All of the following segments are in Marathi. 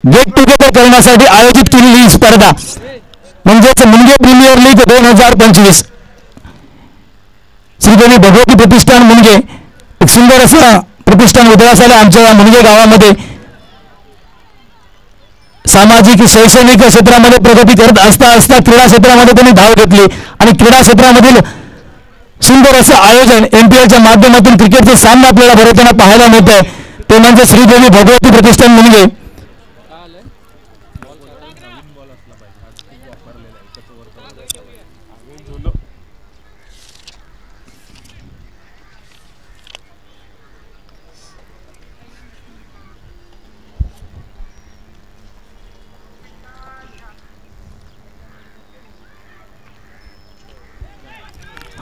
गेट टुगेदर करण्यासाठी आयोजित केलेली ही स्पर्धा म्हणजेच मुनगे प्रीमियर लीग 2025. श्रीदेवी भगवती प्रतिष्ठान मुनगे एक सुंदर असं प्रतिष्ठान उदयास आलं आमच्या या मुनगे गावामध्ये. सामाजिक शैक्षणिक क्षेत्रामध्ये प्रगती करत असता असता क्रीडा क्षेत्रामध्ये त्यांनी धाव घेतली आणि क्रीडा क्षेत्रामधील सुंदर असं आयोजन एमपीएलच्या माध्यमातून क्रिकेटचे सामने आपल्याला भरवताना पाहायला मिळत आहे. ते म्हणजे श्रीदेवी भगवती प्रतिष्ठान मुनगे.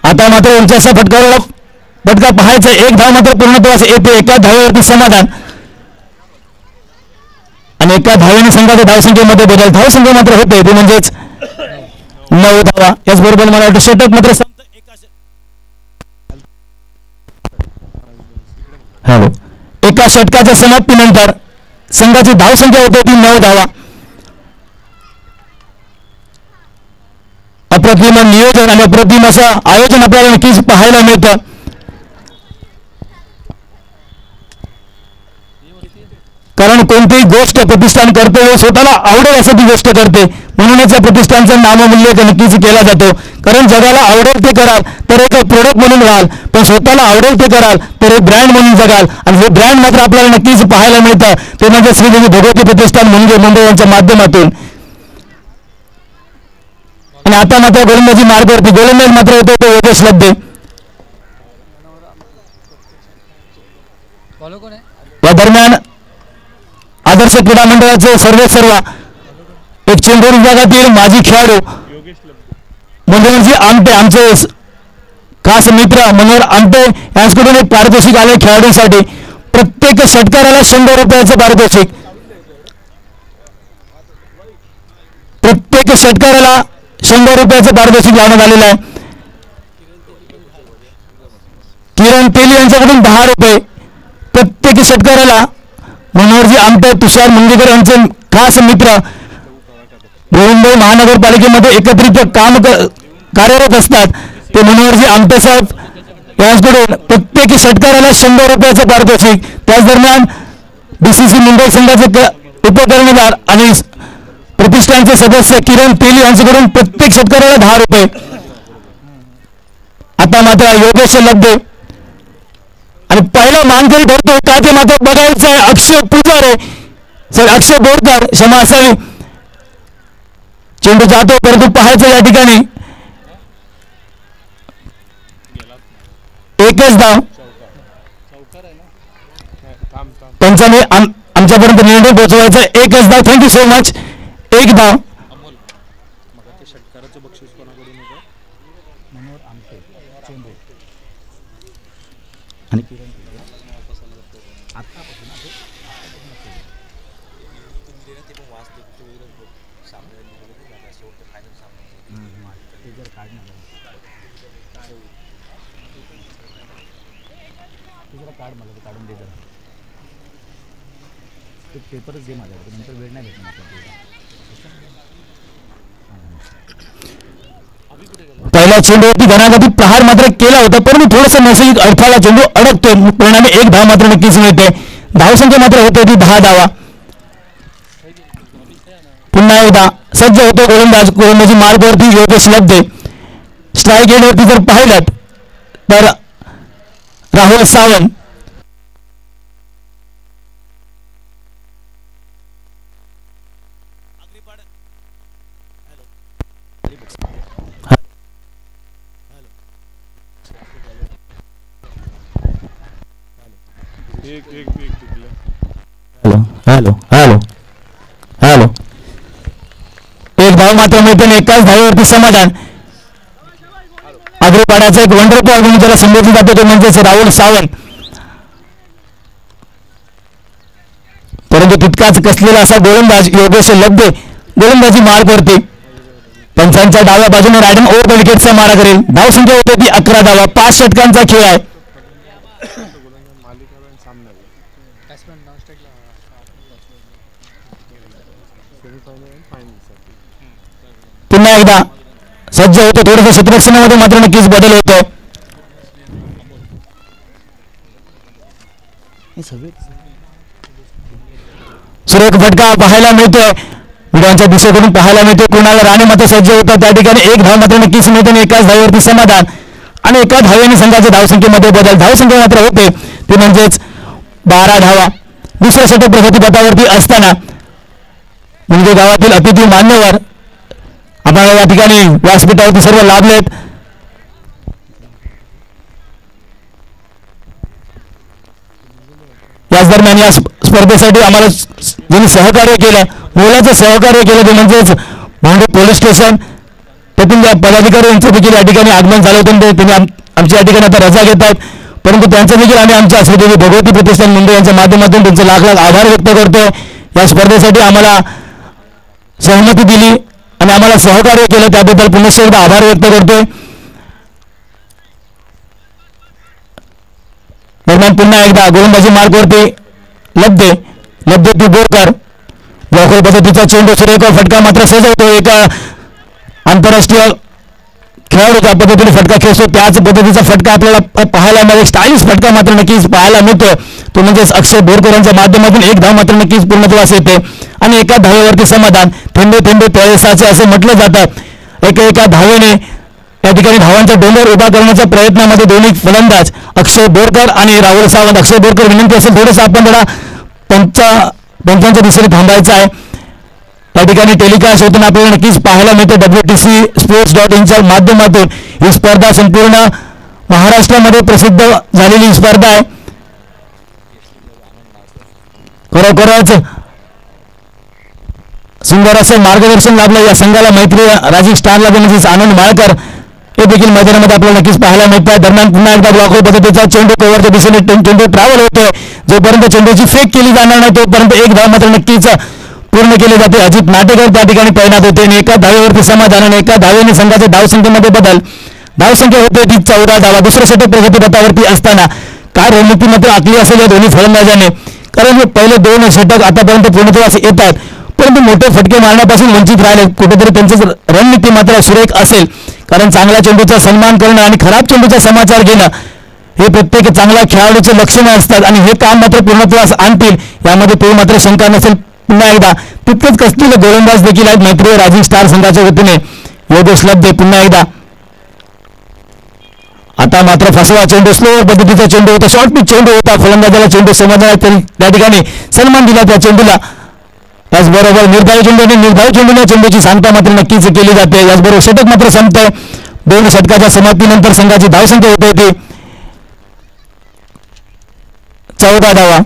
आता मात्र उंचासा फटका पाहायचा. एक धाव मात्र पूर्णत्वास येते. एका धावेवरती समाधान आणि एका धावेने संघाच्या धावसंख्येमध्ये बदल. धावसंख्या मात्र होते ते म्हणजेच 9 धावा. याचबरोबर मला वाटतं षटक मात्र हॅलो एका षटकाच्या समाप्तीनंतर संघाची धावसंख्या होते ती 9 धावा. अप्रतिम नियोजन आणि अप्रतिम असं आयोजन आपल्याला नक्कीच पाहायला मिळतं. कारण कोणतीही गोष्ट प्रतिष्ठान करते व स्वतःला आवडेल असं ती गोष्ट करते म्हणूनच या प्रतिष्ठानचं नाममूल्य नक्कीच केला जातो. कारण जगाला आवडेल ते कराल तर एक प्रोडक्ट म्हणून राहाल, पण स्वतःला आवडेल ते कराल तर एक ब्रँड म्हणून जगाल. आणि हे ब्रँड मात्र आपल्याला नक्कीच पाहायला मिळतं. ते म्हणजे श्रीदेवी भगवती प्रतिष्ठान मुनगे मुंबई यांच्या माध्यमातून. आणि आता मात्र गोलंदाजी मार्गावरती गोलंदाज मात्र होतो तो योगेश लब्धे. या दरम्यान आदर्श क्रीडा मंडळाचे सर्व एक चेंडूर विभागातील माजी खेळाडू मनोहरजी आमटे आमचे खास मित्र मनोहर आमटे यांच्याकडून एक पारितोषिक आले खेळाडूंसाठी. प्रत्येक षटकाराला 100 रुपयाचं पारितोषिक. प्रत्येक षटकाराला 100 रुपयाचं पारितोषिक लावण्यात आलेलं आहे. किरण तेली यांच्याकडून 10 रुपये. प्रत्येक षटकाराला मनोहरजी आमटे तुषार मंगेकर यांचे खास मित्र मुंबई महानगरपालिकेमध्ये एकत्रित कार्यरत असतात. ते मनोहरजी आमटे साहेब यांच्याकडून प्रत्येक षटकाराला 100 रुपयाचं पारितोषिक. त्याच दरम्यान बीसीसी मुंबई संघाचे उपकर्णधार आणि प्रतिष्ठानचे सदस्य किरण तेली यांच्याकडून प्रत्येक षटकाराला 10 रुपये. आता मात्र योगेश लब्धे आणि पहिला मानकरी ठरतो का ते मात्र बघायचं आहे. अक्षय पुजारे सर अक्षय बोरकर क्षमा असावी. चेंडू जातो परंतु पाहायचं या ठिकाणी एकच धाव. पंचाने आमच्यापर्यंत निर्णय पोहोचवायचा. एकच धाव. Thank you so much. एक धाव. पेपरच दे माझ्याकडे नंतर वेळ नाही भेटणार. पहिल्या चेंडूवरती घणाघाती प्रहार मात्र केला होता परंतु थोडासा नैसर्गिक अडथळा चेंडू अडकतो. परिणामी 1 धाव मात्र नक्कीच मिळते. धावसंख्या मात्र होते ती 10 धावा. पुन्हा एकदा सज्ज होतो गोलंदाजी मार्गावरती योगेश लब्धे. स्ट्राईक एंडवरती जर पाहिलं तर Rahul Sawant. Hello hello hello. एक धाव मात्र मिळते. एकाच धावेवरती समाधान. अग्रपाड्याचा एक वंडरफुल म्हणून ज्याला संबोधले जाते ते म्हणजेच राहुल सावंत. परंतु तितकाच कसलेला असा गोलंदाज योगेश लब्धे गोलंदाजी मार्गावरती. पंचांच्या डाव्या बाजूने रायडन ओव्हर विकेटचा मारा करेल. धावसंख्या होते ती 11 धावा. 5 षटकांचा खेळ आहे. पुन्हा एकदा सज्ज होतो. थोडंसं क्षेत्ररक्षणामध्ये मात्र नक्कीच बदल होतोय. सुरेख फटका पाहायला मिळतोय, विडांच्या दिशेकडून पाहायला मिळतोय. कुणाला राणे मात्र सज्ज होतात. त्या ठिकाणी एक धाव मात्र नक्कीच मिळते आणि एकाच धावेवरती समाधान आणि एका धावेने संघाच्या धावसंख्येमध्ये बदल. धावसंख्या मात्र होते ते म्हणजेच 12 धावा. दुसऱ्या षटक प्रगतीपथावरती असताना म्हणजे गावातील अतिथी मान्यवर आपल्याला या ठिकाणी व्यासपीठावरती सर्व लाभलेत. याच दरम्यान या स्पर्धेसाठी आम्हाला ज्यांनी सहकार्य केलं, मोलाचं सहकार्य केलं ते म्हणजेच भोंडे पोलीस स्टेशन तेथील पदाधिकारी यांचं देखील या ठिकाणी आगमन झालं होतं. त्यांनी आमच्या या ठिकाणी आता रजा घेत आहेत, परंतु त्यांचं देखील आम्ही आमच्या श्रीदेवी भगवती प्रतिष्ठान मुंबई यांच्या माध्यमातून त्यांचे लाख लाख आभार व्यक्त करतोय. या स्पर्धेसाठी आम्हाला सहमती दिली आणि आम्हाला सहकार्य केलं त्याबद्दल पुनश्च एकदा आभार व्यक्त करतोय. दरम्यान पुन्हा एकदा गोलंदाजी मार्गवरती लब्धे ती बोरकर ब्लॉकर पद्धतीचा चेंडू सुरेख फटका मात्र सजवतो. एका आंतरराष्ट्रीय खेळाडू ज्या पद्धतीने फटका खेळतो त्याच पद्धतीचा फटका आपल्याला पाहायला मिळेल. स्टाईलिश फटका मात्र नक्कीच पाहायला मिळतो. तो म्हणजेच अक्षय बोरकर यांच्या माध्यमातून एक धाव मात्र नक्कीच पूर्णत्वास येते आणि एका धावेवरती समाधान. थेंबे थेंबे तळे साचे असे म्हटलं जातं. एका धावेने या ठिकाणी धावांचा डोंगर उभा करण्याच्या प्रयत्नामध्ये दोन्ही फलंदाज अक्षय बोरकर आणि राहुल सावंत. अक्षय बोरकर विनंती असेल थोडंसं आपण जरा पंचांच्या दिशेने थांबायचं आहे. या ठिकाणी टेलिकास्ट होताना आपल्याला नक्कीच पाहायला मिळते WTCSports.in माध्यमातून ही स्पर्धा संपूर्ण महाराष्ट्रामध्ये प्रसिद्ध झालेली स्पर्धा आहे. खरोखरच सुंदर असं मार्गदर्शन लाभलं या संघाला. मैत्री राजीव स्टारला देण्याचे आनंद माळकर हे देखील मैदानामध्ये आपल्याला नक्कीच पाहायला मिळतात. दरम्यान पुन्हा एकदा ब्लॉकर पद्धतीचा चेंडू कव्हरच्या दिशेने चेंडू ट्रॅव्हल होतोय. जोपर्यंत चेंडूची फेक केली जाणार नाही तोपर्यंत एक धाव मात्र नक्कीच पूर्ण केले जाते. अजित नाटेकर त्या ठिकाणी तैनात होते आणि एका धावेवरती समाधान आणि एका धावेने संघाच्या धावसंख्येमध्ये बदल. धावसंख्या होते ती 14 धावा. दुसऱ्या षटक प्रगतीपथावरती असताना काय रणनीती मात्र आखली असेल या दोन्ही फलंदाजांनी, कारण हे पहिले 2 षटक आतापर्यंत पूर्णत्वास येतात परंतु मोठे फटके मारण्यापासून वंचित राहिले. कुठेतरी त्यांची रणनीती मात्र सुरेख असेल, कारण चांगल्या चेंडूचा सन्मान करणं आणि खराब चेंडूचा समाचार घेणं हे प्रत्येक चांगल्या खेळाडूचे लक्षणे असतात आणि हे काम मात्र पूर्णत्वास आणतील यामध्ये तो मात्र शंका नसेल. पुन्हा एकदा तितकेच कसलेले गोलंदाज देखील आहेत मैत्री राजीव स्टार संघाच्या वतीने. योगेश लब्धे पुन्हा एकदा. आता मात्र फसवा चेंडू स्लोअर पद्धतीचा चेंडू होता. शॉर्ट पिच चेंडू होता. फलंदाजाला चेंडू समजला त्या ठिकाणी सन्मान दिला त्या चेंडूला. याचबरोबर निर्धारित चेंडूने चेंडूची सांगता मात्र नक्कीच केली जाते. याचबरोबर षटक मात्र संपतंय. 2 षटकाच्या समाप्तीनंतर संघाची धावसंख्या होते ती 14 धावा.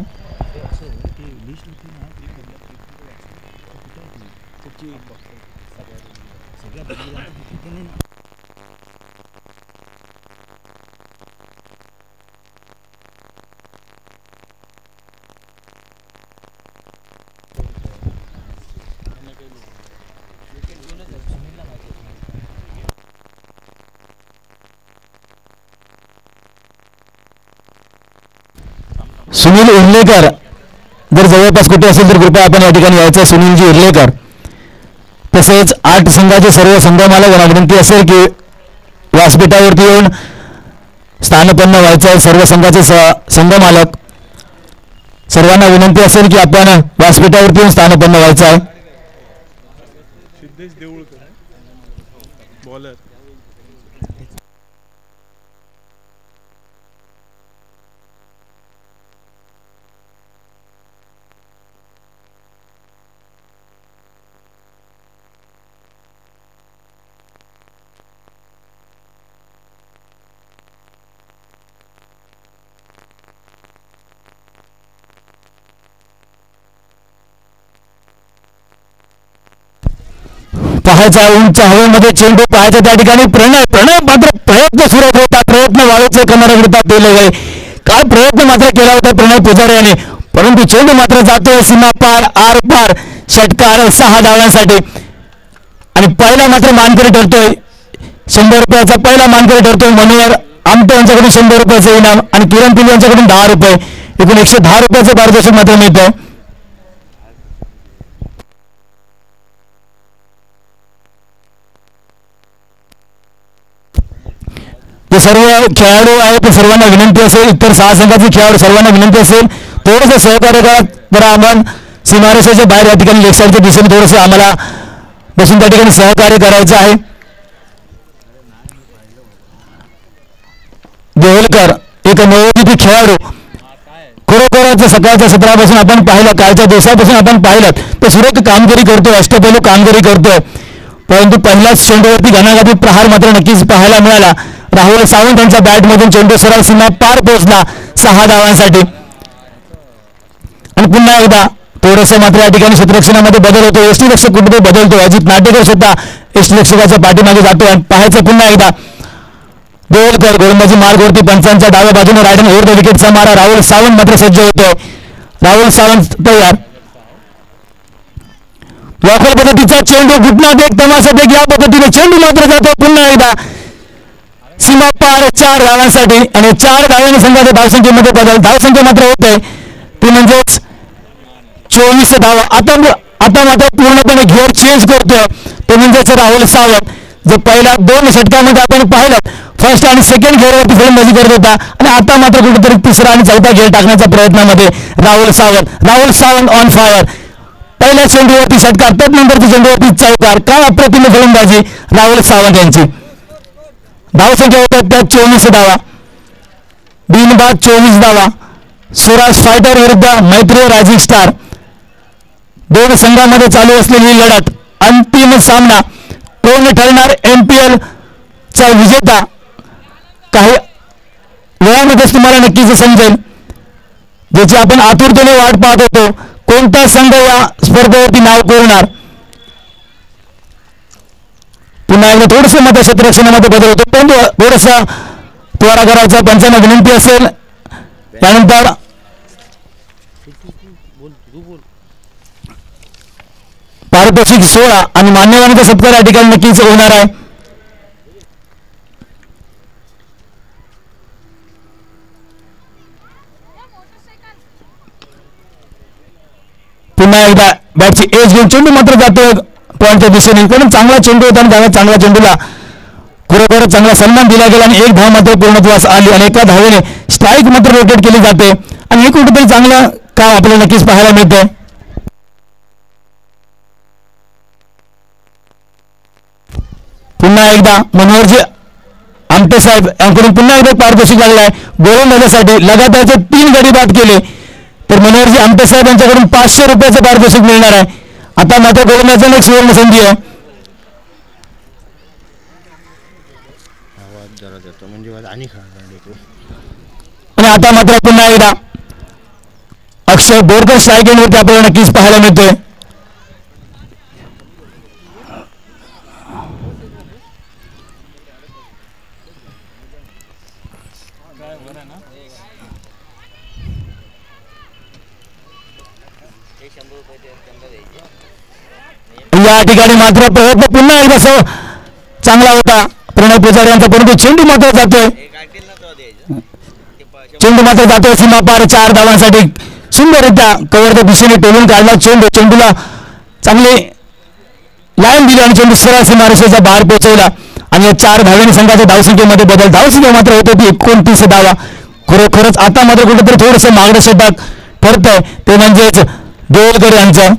सुनील उर्लेकर जर जवळपास कुठे असेल तर कृपया आपण या ठिकाणी यायचं. सुनीलजी उर्लेकर. तसेच 8 संघाचे सर्व संघमालक विनंती असेल की व्यासपीठावरती येऊन स्थानपन्न व्हायचं आहे. सर्व संघाचे संघमालक सर्वांना विनंती असेल की आपण व्यासपीठावरती येऊन स्थानपन्न व्हायचं आहे. पाहायचा उंच हवेमध्ये चेंडू पाहायचा त्या ठिकाणी प्रणय मात्र प्रयत्न सुरू होता. प्रयत्न वाळूचे कमरगडतात ते गए. काय प्रयत्न मात्र केला होता प्रणय पुजारी याने, परंतु चेंडू मात्र जातोय सीमा पार आर पार. षटकार 6 धावांसाठी आणि पहिला मात्र मानकरी ठरतोय. 100 रुपयाचा पहिला मानकरी ठरतोय मनोहर आमटे यांच्याकडून 100 रुपयाचं इनाम आणि किरण पिल्ले यांच्याकडून 10 रुपये एकूण 110 रुपयाचं पारितोषिक मात्र मिळतंय. जे सर्व खेळाडू आहेत ते सर्वांना विनंती असेल, इतर 6 संघाचे खेळाडू सर्वांना विनंती असेल थोडंसं सहकार्य करा. आपण सीमारेषेच्या बाहेर या ठिकाणी लेग साईडच्या दिशेने थोडंसं आम्हाला बसून त्या ठिकाणी सहकार्य करायचं आहे. देवलकर एक नवोदित खेळाडू, खरोखरच सकाळच्या सत्रापासून आपण पाहिलं, कालच्या दिवसापासून आपण पाहिलं तर सुरेख कामगिरी करतोय, अष्टपैलू कामगिरी करतोय. परंतु पहिल्याच चेंडूवरती घणाघाती प्रहार मात्र नक्कीच पाहायला मिळाला. राहुल सावंत यांच्या बॅटमधून चेंडू सरळ सीमा पार पोहोचला 6 धावांसाठी. आणि पुन्हा एकदा थोडंसं मात्र या ठिकाणी क्षेत्ररक्षणामध्ये बदल होतो. यष्टीरक्षक कुठे बदलतो, अजित नाटेकर सुद्धा यष्टीरक्षकाच्या पाठीमागे जातो. आणि पाहायचं पुन्हा एकदा देवलकर गोलंदाजी मार्गवरती पंचांच्या डाव्या बाजूने रायडन ओव्हर द विकेटचा मारा. राहुल सावंत मात्र सज्ज होतोय. राहुल सावंत तयार. वॉकर पद्धतीचा चेंडू घुटण्यात एक तमाशात एक या पद्धतीने चेंडू मात्र जातो पुन्हा एकदा सीमा पार 4 धावांसाठी. आणि 4 धावांनी संघाच्या धावसंख्येमध्ये बदल. धावसंख्या मात्र होते ती म्हणजेच 24 धावा. आता मात्र पूर्णपणे घेअर चेंज करतोय तो म्हणजेच राहुल सावंत, जो पहिल्या 2 षटकामध्ये आपण पाहिलं फर्स्ट आणि सेकंड घेअरवरती फलंदाजी करत होता आणि आता मात्र कुठेतरी 3रा आणि 4था घेअर टाकण्याच्या प्रयत्नामध्ये राहुल सावंत ऑन फायर. पहिल्या चेंडूवरती षटकार, त्यानंतरच्या चेंडूवरती चौकार. काय अप्रतिम फलंदाजी राहुल सावंत यांची. धावसंख्या होतात त्यात 24 धावा, बिनबाद 24 धावा. स्वराज फायटर विरुद्ध मैत्री राजीव स्टार, 2 संघामध्ये चालू असलेली लढत. अंतिम सामना, कोण ठरणार MPL चा विजेता. काही वेळामध्येच तुम्हाला नक्कीच समजेल, ज्याची आपण आतुरतेने वाट पाहत होतो. कोणता संघ या स्पर्धेवरती नाव कोरणार. पुन्हा एकदा थोडंसं मत क्षेत्ररक्षणामध्ये बदल होतो, पण थोडंसं त्वरा करायचा पंचांना विनंती असेल. त्यानंतर पारितोषिक 16 आणि मान्यवरांचा सत्कार या ठिकाणी नक्कीच होणार आहे. पुन्हा एकदा बॅटची एज घेऊन चेंडू मात्र जातोय पॉईंटच्या दिशेने. कारण चांगला चेंडू होता आणि त्याला चांगल्या चेंडूला खरोखरच चांगला सन्मान दिला गेला आणि 1 धाव मात्र पूर्णत्वास आली आणि एका धावेने स्ट्राईक मात्र रोटेट केली जाते आणि हे कुठेतरी चांगलं काम आपल्याला नक्कीच पाहायला मिळतंय. पुन्हा एकदा मनोहरजी आमटे साहेब यांकडून पुन्हा एकदा पारितोषिक लागलं आहे. गोलंदाजासाठी लगातारचे 3 गडी बाद केले तर मनोहरजी आमटे साहेब यांच्याकडून 500 रुपयाचं पारितोषिक मिळणार आहे. आता मात्र गोलंदाजांना एक सुवर्ण संधी आहे. आणि आता मात्र पुन्हा एकदा अक्षय बोरकर स्ट्राईक एंडवरती आपल्याला नक्कीच पाहायला मिळतोय. या ठिकाणी मात्र प्रयत्न पुन्हा एकदा चांगला होता प्रणय पुजारी यांचा, परंतु चेंडू मात्र जातोय. चेंडू मात्र जातोय सीमा पार 4 धावांसाठी. सुंदररित्या कव्हरच्या दिशेने टोलून काढला चेंडूला चांगले लाईन दिली आणि चेंडू सरळ सीमारेषेच्या बाहेर पोहोचवला आणि 4 धावांनी संघाच्या धावसंख्येमध्ये बदल. धावसंख्या मात्र होत होती 29 धावा. खरोखरच आता मात्र कुठेतरी थोडंसं मागणं षटक ठरतंय ते म्हणजेच देवलकर यांचं.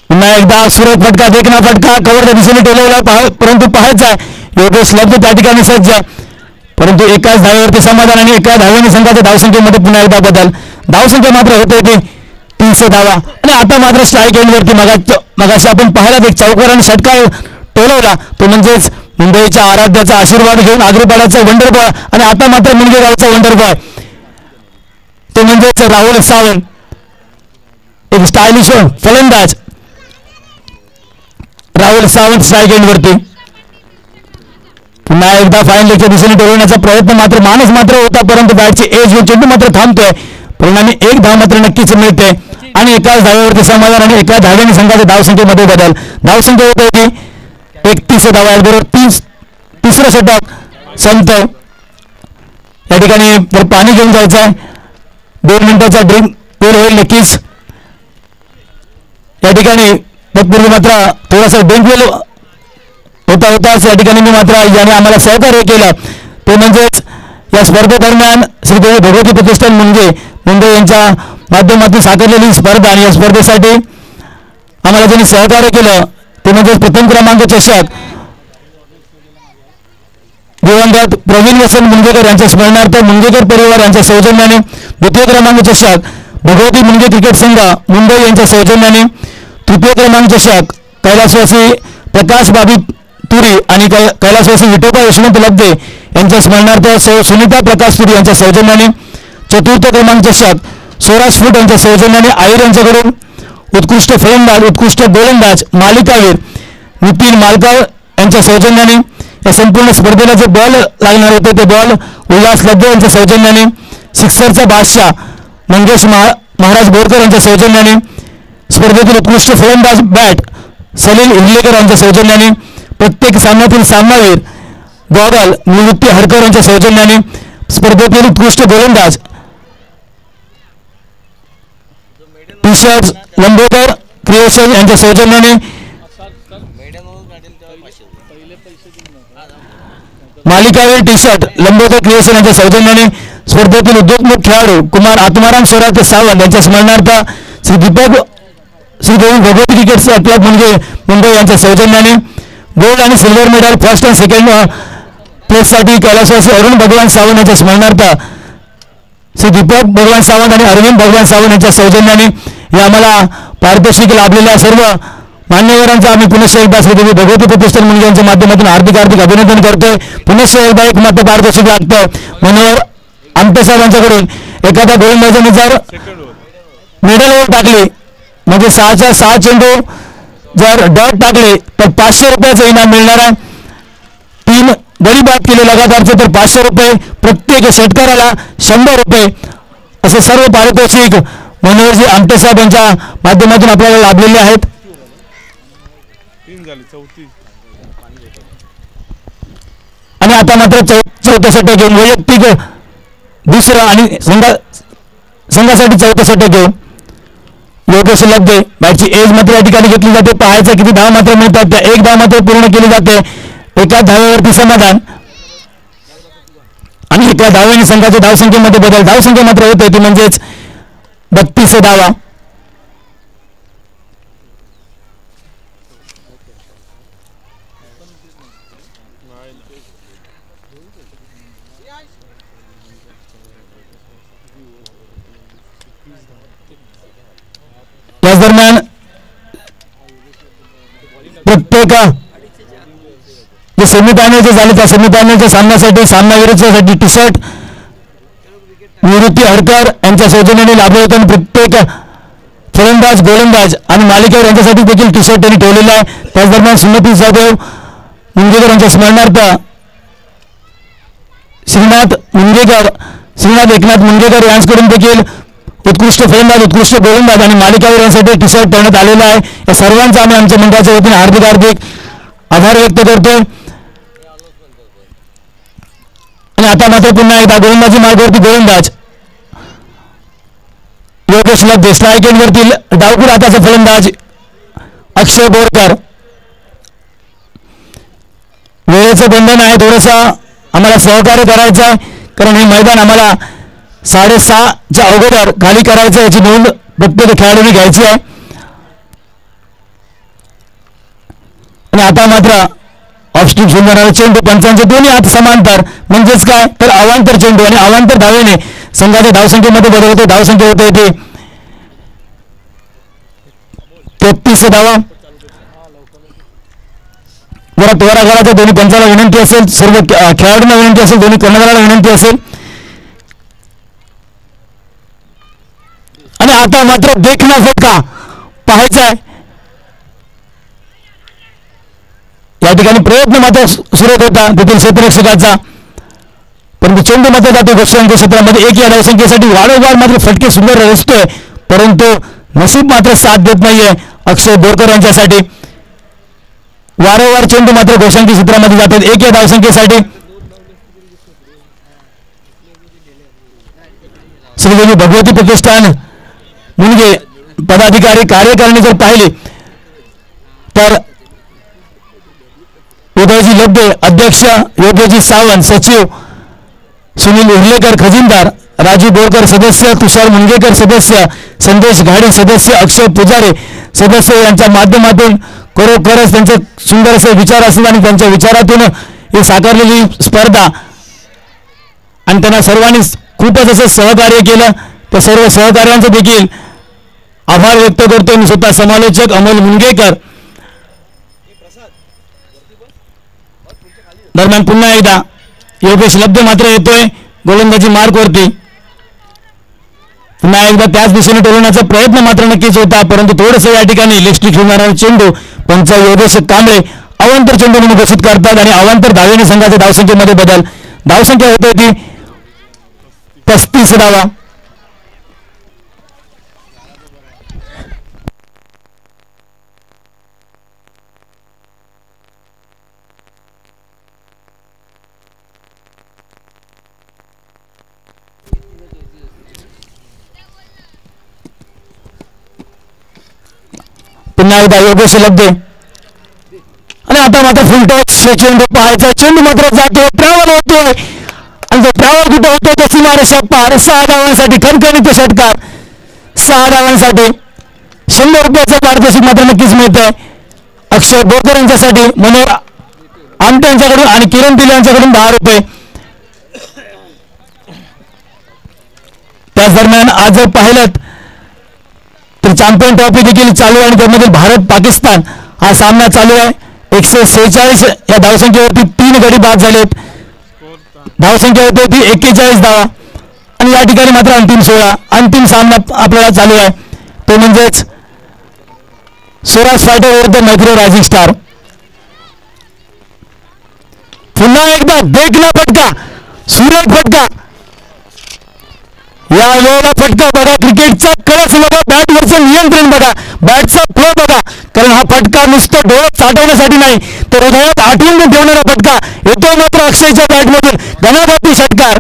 पुन्हा एकदा सुरेख फटका, देखना फटका कव्हरच्या दिशेने टोलवला, परंतु पाहायचा आहे योगेश लब्ध त्या ठिकाणी सज्ज, परंतु एकाच धावेवरती समाधान आणि एका धावेने संघाच्या धावसंख्येमध्ये पुन्हा एकदा बदल. धावसंख्या मात्र होते ती 300 धावा आणि आता मात्र स्ट्राईक एंडवरती मगाशी आपण पाहिला एक चौकार आणि षटकार टोलवला तो म्हणजेच मुंबईच्या आराध्याचा आशीर्वाद घेऊन आग्रेपाड्याचा वंडर बॉय आणि आता मात्र मुनगेगावचा वंडर बॉय तो म्हणजेच राहुल सावंत, एक स्टायलिश फलंदाज राहुल सावंत स्ट्राईक एंडवरती. पुन्हा एकदा फाईन लेगच्या दिशेने टोलवण्याचा प्रयत्न मात्र माणूस मात्र होता, परंतु बॅटची एज चेंडू मात्र थांबतोय. परिणामी 1 धाव मात्र नक्कीच मिळते आणि एकाच धावेवरती समाधान आणि एका धावेने संघाच्या धावसंख्येमध्ये बदल. धावसंख्या होत होती 31 धावा. बरोबर 3रं षटक संत या ठिकाणी जर पाणी घेऊन जायचं आहे 2 मिनिटाचा ड्रिंक फेल होईल नक्कीच या ठिकाणी. तत्पूर्वी मात्र थोडासा ड्रिंक फेल होता होताच या ठिकाणी मी मात्र याने आम्हाला सहकार्य केलं ते म्हणजेच या स्पर्धेदरम्यान श्रीदेवी भगवती प्रतिष्ठान मुंबई यांच्या माध्यमातून साकारलेली स्पर्धा आणि या स्पर्धेसाठी आम्हाला ज्यांनी सहकार्य केलं ते म्हणजे प्रथम क्रमांक चषक दिवंगत प्रवीण वसंत मुंगेकर यांच्या स्मरणार्थ मुंगेकर परिवार यांच्या सौजन्याने, द्वितीय क्रमांक चषक भगवती मुंगे क्रिकेट संघ मुंबई यांच्या सौजन्याने, तृतीय क्रमांक चषक कैलासवासी प्रकाश बाबी तुरी आणि कैलासवासी विठोबा यशवंत लब्धे यांच्या स्मरणार्थ सुनीता प्रकाश तुरी यांच्या सौजन्याने, चतुर्थ क्रमांक चषक स्वराज फूट यांच्या सौजन्याने आयर यांच्याकडून उत्कृष्ट फलंदाज उत्कृष्ट गोलंदाज मालिकावीर नितीन मालकर यांच्या सौजन्याने, या संपूर्ण स्पर्धेला जे बॉल लागणार होते ते बॉल उल्हास लब्धे यांच्या सौजन्याने, सिक्सरचा बादशाह मंगेश महाराज बोरकर यांच्या सौजन्याने, स्पर्धेतील उत्कृष्ट फलंदाज बॅट सलील उर्लेकर यांच्या सौजन्याने, प्रत्येक सामन्यातील सामनावीर गॉगल निवृत्ती हडकर यांच्या सौजन्याने, स्पर्धेतील उत्कृष्ट गोलंदाज टी शर्ट लंबोदर क्रिएशन यांच्या सौजन्याने, मालिकावीर टी शर्ट लंबोदर क्रिएशन यांच्या सौजन्याने, स्पर्धेतील उद्योगमुख खेळाडू कुमार आत्माराम स्वराज सावंत यांच्या स्मरणार्थ श्रीदेवी भगवती क्रिकेट क्लब मुंबई यांच्या सौजन्याने, गोल्ड आणि सिल्वर मेडल फर्स्ट आणि सेकंड प्लेससाठी कैलासवासी अरुण भगवान सावंत यांच्या स्मरणार्थ श्री दीपक भगवान सावंत आणि अरविंद भगवान सावंत यांच्या सौजन्याने या आम्हाला पारितोषिक लाभलेल्या सर्व मान्यवरांचा आम्ही पुनश्च एकदा श्रीदेवी भगवती प्रतिष्ठान मुंगे यांच्या माध्यमातून हार्दिक अभिनंदन करतोय. पुनश्च एकदा एक मात्र पारितोषिक लागतं. मनोहर आमटे साहेबांच्याकडून एखाद्या गोलंदाजाने जर मिडलवर टाकले म्हणजे 6च्या 6 चेंडू जर डॉट टाकले तर 500 रुपयाचं इनाम मिळणार आहे. 3 गडी बाद केले लगातारचे तर 500 रुपये, प्रत्येक षटकाराला 100 रुपये असे सर्व पारितोषिक मनोहरजी आमटे साहेब यांच्या माध्यमातून आपल्याला लाभलेले आहेत. आणि आता मात्र चौथं षटक घेऊन वैयक्तिक दुसरं आणि संघासाठी चौथं षटक घेऊन योगेश लब्धे बॅटची एज मात्र या ठिकाणी घेतली जाते. पाहायचं किती धाव मात्र मिळतात त्या एक धाव मात्र पूर्ण केली जाते. एका धावेवरती समाधान आणि एका धावेने संघाच्या धावसंख्येमध्ये बदल. धावसंख्या मात्र होते ती म्हणजेच 32 धावा. याच दरम्यान प्रत्येक जे सेमीफायनल जे झाले त्या सेमीफायनलच्या सामन्यासाठी सामनावीरांसाठी टी शर्ट निवृत्ती हडकर यांच्या सौजन्याने लाभले होते आणि प्रत्येक फलंदाज गोलंदाज आणि मालिकेवर यांच्यासाठी देखील टी शर्ट त्यांनी ठेवलेला आहे. त्याच दरम्यान सुमती जाधव मुंगेकर यांच्या स्मरणार्थ श्रीनाथ एकनाथ मुंगेकर यांच्याकडून देखील उत्कृष्ट फलंदाज उत्कृष्ट गोलंदाज आणि मालिकावीर यांसाठी टी शर्ट ठेवण्यात आलेला आहे. या सर्वांचा आम्ही आमच्या मंडळाच्या वतीने हार्दिक आभार व्यक्त करतो. आणि आता मात्र पुन्हा एकदा गोलंदाजी मार्गावरती गोलंदाज योगेश लब्धे, स्ट्राईक एंडवरती डावखुर हाताचा फलंदाज अक्षय बोरकर. वेळेचं बंधन आहे, थोडंसं आम्हाला सहकार्य करायचं आहे कारण हे मैदान आम्हाला 6:30च्या अगोदर खाली करायचं याची नोंद प्रत्येक खेळाडूंनी घ्यायची आहे. आणि आता मात्र ऑफस्टिक सुंदर चेंडू पंचांचे दोन्ही हात समांतर म्हणजेच काय तर अवांतर चेंडू आणि अवांतर धावेने संघाच्या धावसंख्येमध्ये बदल होते. धावसंख्या होते ती 33 धावा. जरा तोरा करायचा दोन्ही पंचाला विनंती असेल, सर्व खेळाडूंना विनंती असेल, दोन्ही कर्णधाराला विनंती असेल. आणि आता मात्र देखना फटका पाहायचा आहे. या ठिकाणी प्रयत्न मात्र सुरू होता तेथील क्षेत्ररक्षकाचा, परंतु चेंडू मात्र जातो गोष्टांच्या क्षेत्रामध्ये. एक या धावसंख्येसाठी वारंवार मात्र फटके सुंदर रचतोय परंतु नशीब मात्र साथ देत नाहीये अक्षय बोरकर यांच्यासाठी. वारंवार चेंडू मात्र गोष्टांच्या क्षेत्रामध्ये जातात. एक या धावसंख्येसाठी श्रीदेवी भगवती प्रतिष्ठान मुंगे पदाधिकारी कार्यकारिणी जर पाहिली तर उदयजी लब्धे अध्यक्ष, योगेशजी सावंत सचिव, सुनील उर्लेकर खजिनदार, राजू बोरकर सदस्य, तुषार मुंगेकर सदस्य, संदेश घाडी सदस्य, अक्षय पुजारे सदस्य यांच्या माध्यमातून खरोखरच त्यांचे सुंदर असे विचार असतात आणि त्यांच्या विचारातून ही साकारलेली स्पर्धा आणि त्यांना सर्वांनी खूपच असं सहकार्य केलं. त्या सर्व सहकार्यांचं देखील आभार व्यक्त करतो मी स्वतः समालोचक अमोल मुंगेकर. दरम्यान पुन्हा एकदा योगेश लब्धे मात्र येतोय गोलंदाजी मार्कवरती. पुन्हा एकदा त्याच दिशेने टोलवण्याचा प्रयत्न मात्र नक्कीच होता, परंतु थोडंसं या ठिकाणी लेफ्ट स्टिक घेणारा चेंडू पंच योगेश कांबळे अवांतर चेंडू म्हणून घोषित करतात आणि अवांतर धावेने संघाच्या धावसंख्येमध्ये बदल. धावसंख्या होते ती 35 धावा. पुन्हा एकदा योगेश लब्धे आणि आता मात्र फुल टॉस चेंडू पाहायचा. चेंडू मात्र जातोय, ट्रॅव्हल होतोय आणि तो ट्रॅव्हल कुठे होतोय तो सीमारेषा पार. 6 धावांसाठी खणखणीत षटकार. 6 धावांसाठी 100 रुपयाचं पारितोषिक मात्र नक्कीच मिळतंय. अक्षय बोरकर यांच्यासाठी मनोहर आमटे यांच्याकडून आणि किरण पिले यांच्याकडून 10 रुपये. त्याच दरम्यान आज जर पाहिलं तर चॅम्पियन ट्रॉफी देखील चालू आहे आणि त्यामध्ये भारत पाकिस्तान हा सामना चालू आहे. 146 या धावसंख्येवरती 3 गडी बाद झालेत. धावसंख्या होते ती 41 धावा आणि या ठिकाणी मात्र अंतिम सामना आपल्याला चालू आहे, तो म्हणजेच स्वराज फायटर विरुद्ध मैत्री रायझिंग स्टार. पुन्हा एकदा देखना फटका, सुरेख फटका. या वेळेला फटका बघा, क्रिकेटचा कळस बघा, बॅटवरचं नियंत्रण बघा, बॅटचा फ्लो बघा, कारण हा फटका नुसतं डोळ्यात साठवण्यासाठी नाही तर हृदयात आठवून ठेवणारा फटका येतो मात्र अक्षयच्या बॅटमधून. धनाभाती षटकार.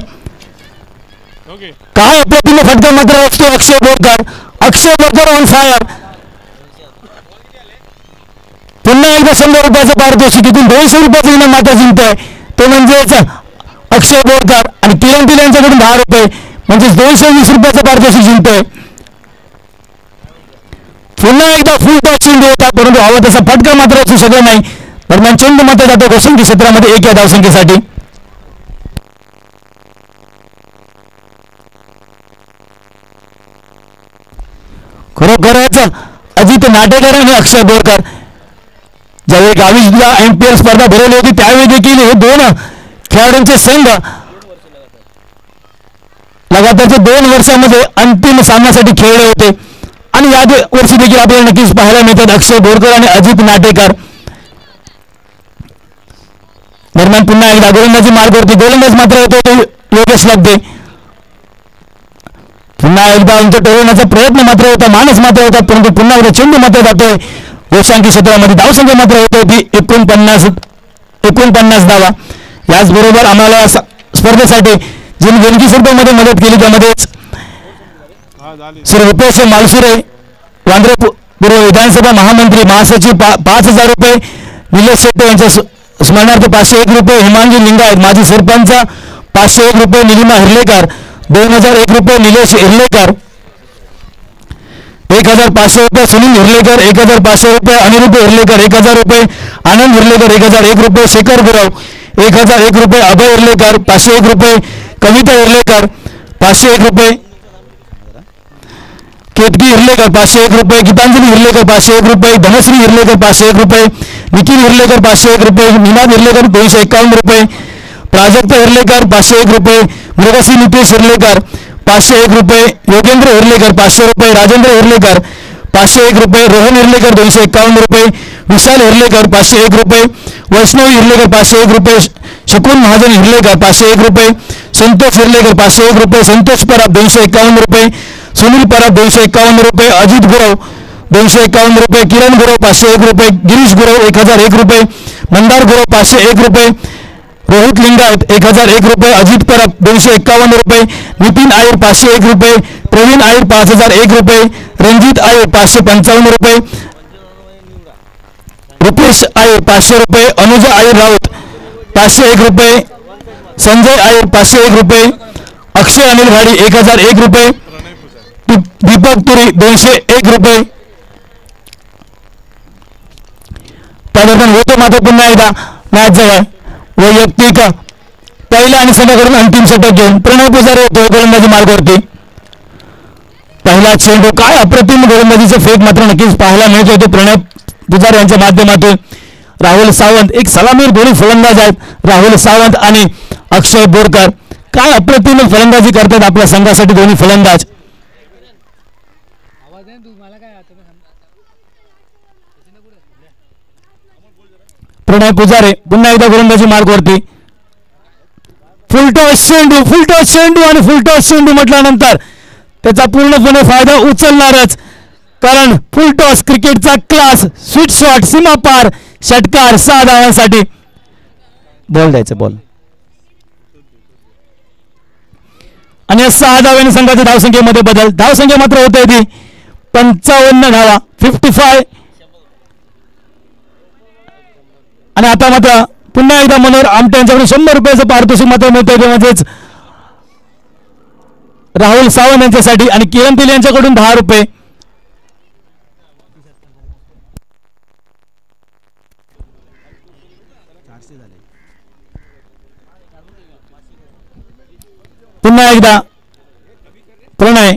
काय अप्रतिम फटका मात्र असतो अक्षय बोरकर. अक्षय बोरकर ऑन फायर. पुन्हा एकदा 100 रुपयाचं पारितोषिक, इथून 200 रुपयाचं इनाम मात्र जिंकतोय, तो म्हणजेच अक्षय बोरकर आणि किरण पिले यांच्याकडून 10 रुपये म्हणजे 220 रुपयाचं पारितोषिक जिंकतोय. पुन्हा एकदा फुल टॉस चेंडू होता, परंतु हवा तसा फटका मात्र असू शकला नाही. दरम्यान चेंडू मात्र जातो गोसंगी क्षेत्रामध्ये 1 या धावसंख्येसाठी. खरोखरच अजित नाटेकर आणि अक्षय बोरकर ज्यावेळी गावी एमपीएल स्पर्धा भरवली होती त्यावेळी देखील हे 2 खेळाडूंचे संघ लगातारच्या 2 वर्षांमध्ये अंतिम सामन्यासाठी खेळले होते आणि या वर्षी देखील आपल्याला नक्कीच पाहायला मिळतात अक्षय बोरकर आणि अजित नाटेकर. दरम्यान पुन्हा एकदा गोलंदाजी मार्गावरती गोलंदाज मात्र होतो योगेश लब्धे. पुन्हा एकदा टोलवण्याचा प्रयत्न मात्र होता, मानस मात्र होता, परंतु पुन्हा एकदा चेंडू मात्र जातोय गोशांकी क्षेत्रामध्ये. धावसंख्या मात्र होत होती 49 धावा. याचबरोबर आम्हाला या स्पर्धेसाठी जिन देणगी स्वरूपामध्ये मदत केली त्यामध्येच श्री रुपेश मालसुरे वांद्रे पूर्व विधानसभा महामंत्री महासचिव 5,000 रुपये. निलेश शेट्टे यांच्या स्मरणार्थ 501 रुपये. हिमांगी लिंगायत माजी सरपंच 501 रुपये. निलिमा हिर्लेकर 2001 रुपये. निलेश हिर्लेकर 1,500 रुपये. सुनील हिर्लेकर 1,500 रुपये. अनिरुद्ध हिर्लेकर 1,000 रुपये. आनंद हिर्लेकर 1,001 रुपये. शेखर गुरव 1,001 रुपये. अभय हिर्लेकर 501 रुपये. कविता हिर्लेकर 501 रुपये. केतकी हिर्लेकर 501 रुपये. गीतांजली हिर्लेकर 501 रुपये. धनश्री हिर्लेकर 501 रुपये. निखिल हिर्लेकर 501 रुपये. निनाद हिर्लेकर 251 रुपये. प्राजक्त हिर्लेकर 501 रुपये. मृगसी नितेश हिर्लेकर 501 रुपये. योगेंद्र हिर्लेकर 500 रुपये. राजेंद्र हिर्लेकर 501 रुपये. रोहन हिर्लेकर 251 रुपये. विशाल हिर्लेकर 501 रुपये. वैष्णवी हिर्लेकर 501 रुपये. शकून महाजन हिर्लेकर 501 रुपये. संतोष हिर्लेकर 501 रुपये. संतोष परब 251 रुपये. सुनील परब 251 रुपये. अजित गुरव 251 रुपये. किरण गुरव 501 रुपये. गिरीश गुरव 1,001 रुपये. मंदार गुरव 501 रुपये. रोहित लिंगायत 1,001 रुपये. अजित परब 251 रुपये. नितीन आयर 501 रुपये. प्रवीण आयर 5,001 रुपये. रणजित आयर 555 रुपये. रुपेश आयर 500 रुपये, अनुजा आयर राऊत 501 रुपये, संजय आयर 501 रुपये, अक्षय अनिल घाडी 1001 रुपये, दीपक तुरी 201 रुपये. त्यादरम्यान होतो मात्र पुन्हा एकदा मॅच जवळ वैयक्तिक पहिल्या आणि संघाकडून अंतिम षटक घेऊन प्रणय पुजारी येतोय गोलंदाजी मार्गावरती. पहिला चेंडू, काय अप्रतिम गोलंदाजीचे फेक मात्र नक्कीच पाहायला मिळत होते प्रणय पुजारी यांच्या माध्यमातून. राहुल सावंत एक सलामीर दोन्ही फलंदाज आहेत, राहुल सावंत आणि अक्षय बोरकर. काय अप्रतिम फलंदाजी करतात आपल्या संघासाठी दोन्ही फलंदाज. प्रणय पुजारे पुन्हा एकदा गोलंदाजी मार्गावरती. फुलटॉस चेंडू आणि फुलटॉस चेंडू म्हटल्यानंतर त्याचा पूर्णपणे फायदा उचलणारच, कारण फुलटॉस क्रिकेटचा क्लास, स्वीट शॉट, सीमा पार, षटकार 6 धावांसाठी. बॉल द्यायचं बॉल आणि 6 धाव्याने संघाच्या धावसंख्येमध्ये बदल. धावसंख्या मात्र होते ती 55 धावा 55. आणि आता मात्र पुन्हा एकदा मनोहर आमटे यांच्याकडून 100 रुपयाचं पारितोषिक मात्र मिळतंय, ते म्हणजेच राहुल सावंत यांच्यासाठी, आणि किरण तेली यांच्याकडून 10 रुपये. पुन्हा एकदा प्रणय,